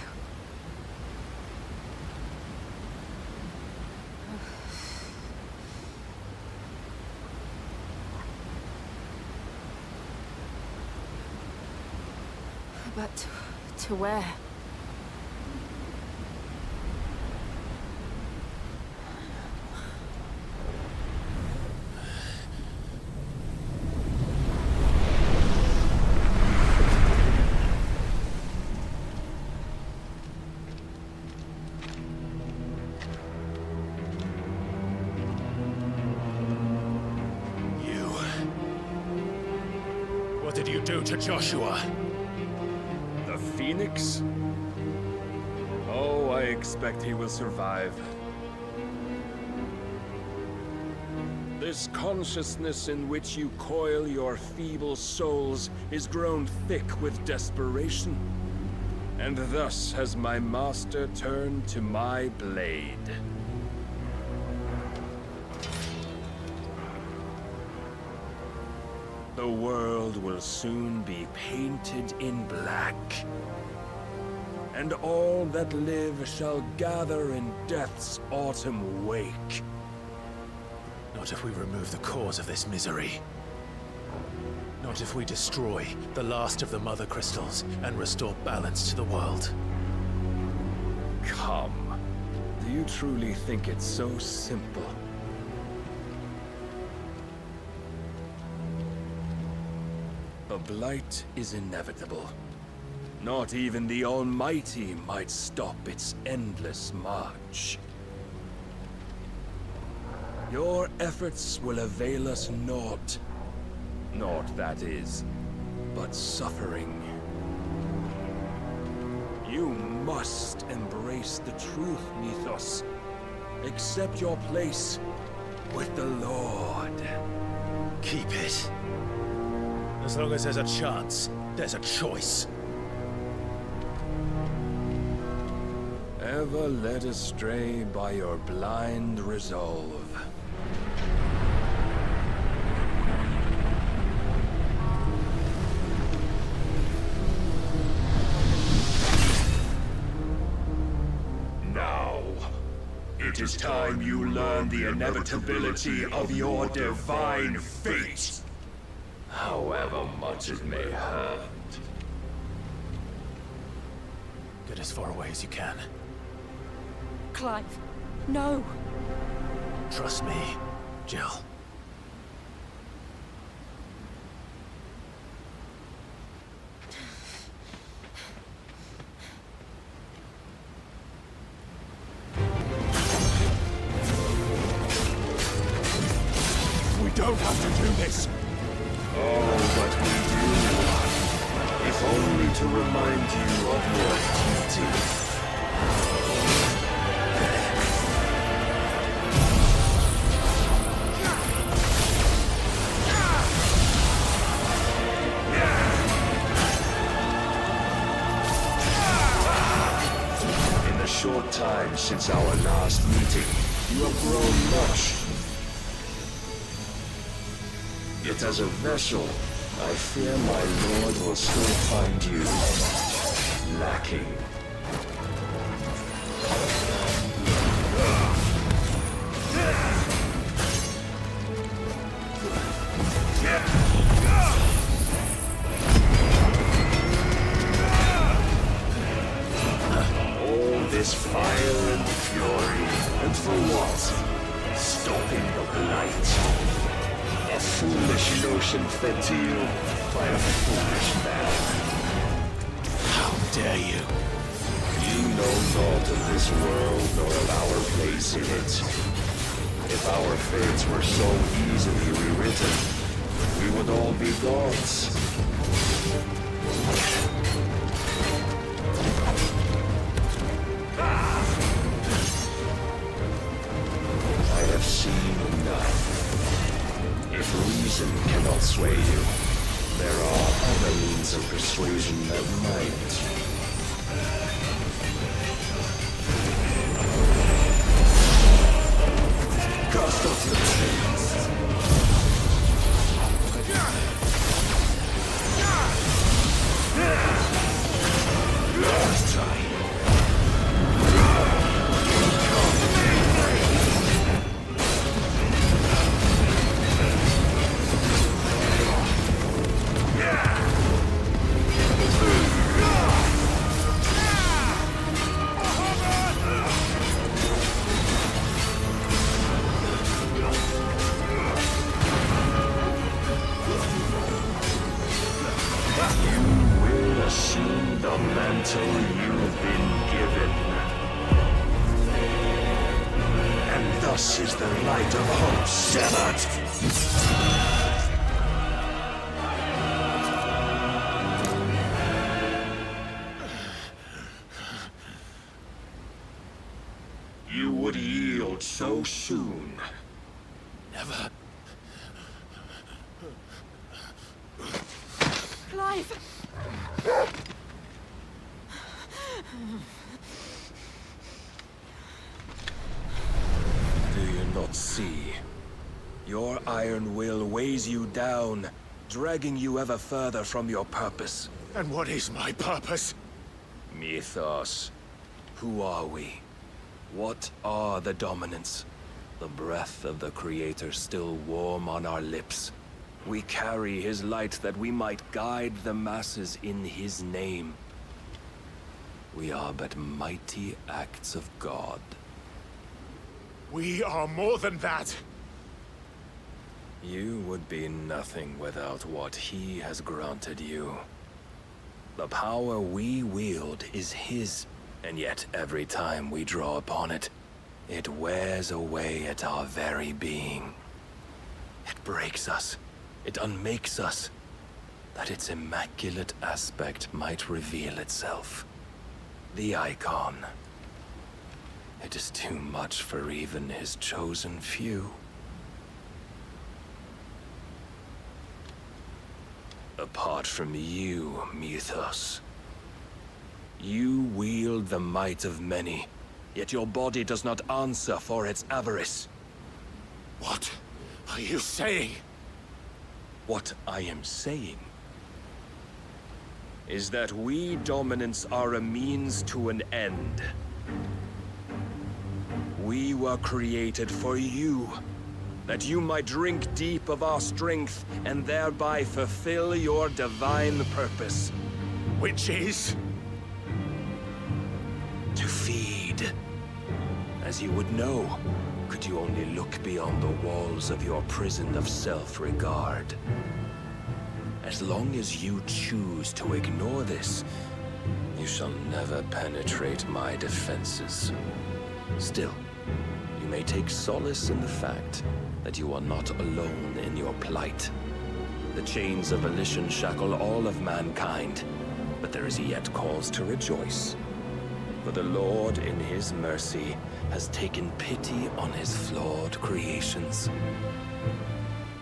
But to where? What did you do to Joshua? The Phoenix? Oh, I expect he will survive. This consciousness in which you coil your feeble souls is grown thick with desperation. And thus has my master turned to my blade. The world will soon be painted in black. And all that live shall gather in death's autumn wake. Not if we remove the cause of this misery. Not if we destroy the last of the Mother Crystals and restore balance to the world. Come. Do you truly think it's so simple? The blight is inevitable. Not even the Almighty might stop its endless march. Your efforts will avail us naught. Naught, that is, but suffering. You must embrace the truth, Mythos. Accept your place with the Lord. Keep it. As long as there's a chance, there's a choice. Ever led astray by your blind resolve. It is time you learn the inevitability of your divine fate. However much it may hurt. Get as far away as you can. Clive, no. Trust me, Jill. We don't have to do this. Oh, but we do. If only to remind you of your duty. In the short time since our last meeting, you have grown much. Yet as a vessel, I fear my lord will still find you lacking. All this fire and fury, and for what? Stopping the blight. A foolish notion fed to you by a foolish man. How dare you? You know naught of this world nor of our place in it. If our fates were so easily rewritten, we would all be gods. I have seen enough. If reason cannot sway you, there are other means of persuasion that might. Cast off your chains. Last time. Assume the mantle you've been given. And thus is the light of hope severed. You would yield so soon. Never. Clive! Do you not see? Your iron will weighs you down, dragging you ever further from your purpose. And what is my purpose? Mythos. Who are we? What are the dominants? The breath of the Creator still warm on our lips. We carry his light that we might guide the masses in his name. We are but mighty acts of God. We are more than that. You would be nothing without what he has granted you. The power we wield is his, and yet every time we draw upon it, it wears away at our very being. It breaks us. It unmakes us, that its immaculate aspect might reveal itself. The Eikon. It is too much for even his chosen few. Apart from you, Mythos, you wield the might of many, yet your body does not answer for its avarice. What are you saying? What I am saying is that we dominants are a means to an end. We were created for you, that you might drink deep of our strength and thereby fulfill your divine purpose. Which is? To feed. As you would know, could you only look beyond the walls of your prison of self-regard. As long as you choose to ignore this, you shall never penetrate my defenses. Still, you may take solace in the fact that you are not alone in your plight. The chains of volition shackle all of mankind, but there is yet cause to rejoice. For the Lord, in his mercy, has taken pity on his flawed creations,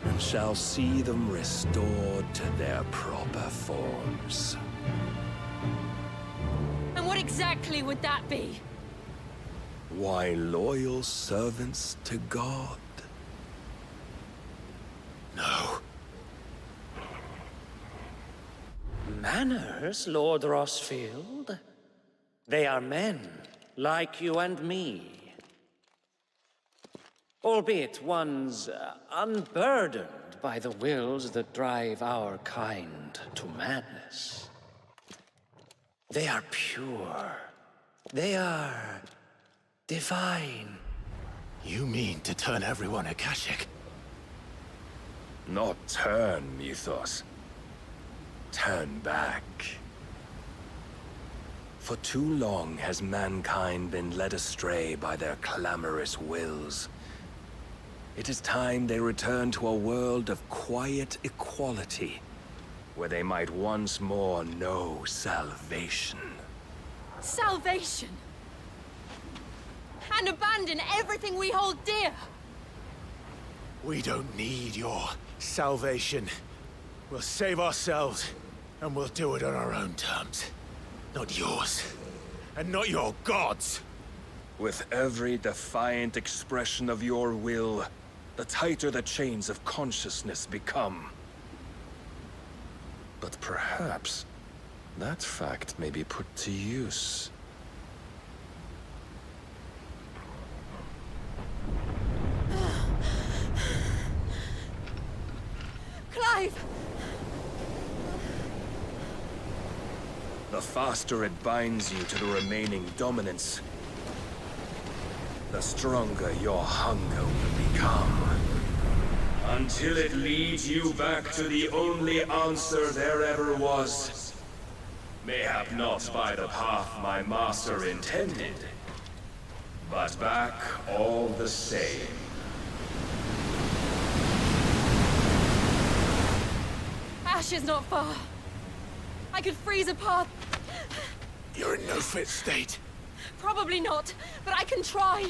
and shall see them restored to their proper forms. And what exactly would that be? Why, loyal servants to God. No. Manners, Lord Rosfield? They are men, like you and me. Albeit ones unburdened by the wills that drive our kind to madness. They are pure. They are divine. You mean to turn everyone Akashic? Not turn, Mythos. Turn back. For too long has mankind been led astray by their clamorous wills. It is time they return to a world of quiet equality, where they might once more know salvation. Salvation! And abandon everything we hold dear! We don't need your salvation. We'll save ourselves, and we'll do it on our own terms. Not yours. And not your gods! With every defiant expression of your will, the tighter the chains of consciousness become. But perhaps that fact may be put to use. Clive! The faster it binds you to the remaining dominance, the stronger your hunger will become. Until it leads you back to the only answer there ever was. Mayhap not by the path my master intended, but back all the same. Ash is not far. I could freeze a path. You're in no fit state. Probably not, but I can try.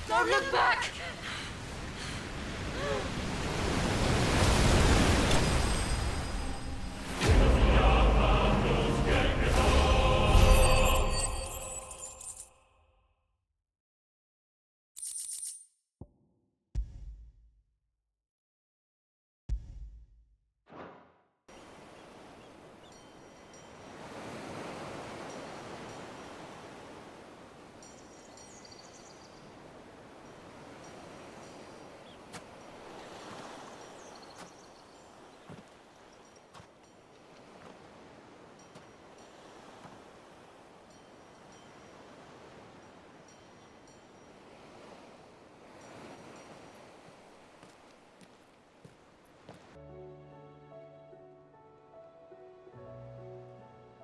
Don't look back!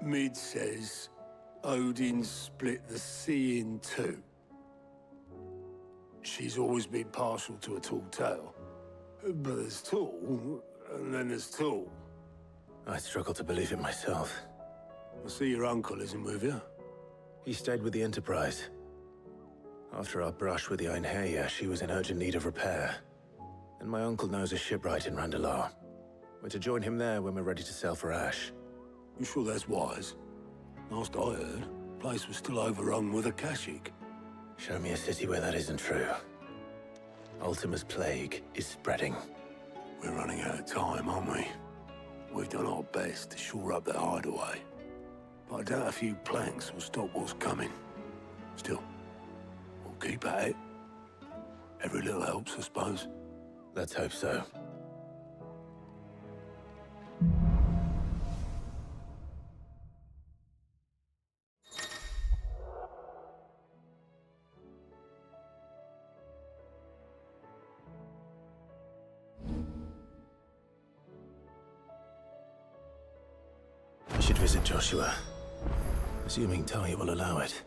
Mid says Odin split the sea in two. She's always been partial to a tall tale. But there's tall, and then there's tall. I struggle to believe it myself. I see your uncle isn't with you. He stayed with the Enterprise. After our brush with the Einherja, she was in urgent need of repair. And my uncle knows a shipwright in Randalar. We're to join him there when we're ready to sail for Ash. You sure that's wise? Last I heard, the place was still overrun with Akashic. Show me a city where that isn't true. Ultima's plague is spreading. We're running out of time, aren't we? We've done our best to shore up the hideaway. But I doubt a few planks will stop what's coming. Still, we'll keep at it. Every little helps, I suppose. Let's hope so. I should visit Joshua, assuming Talia will allow it.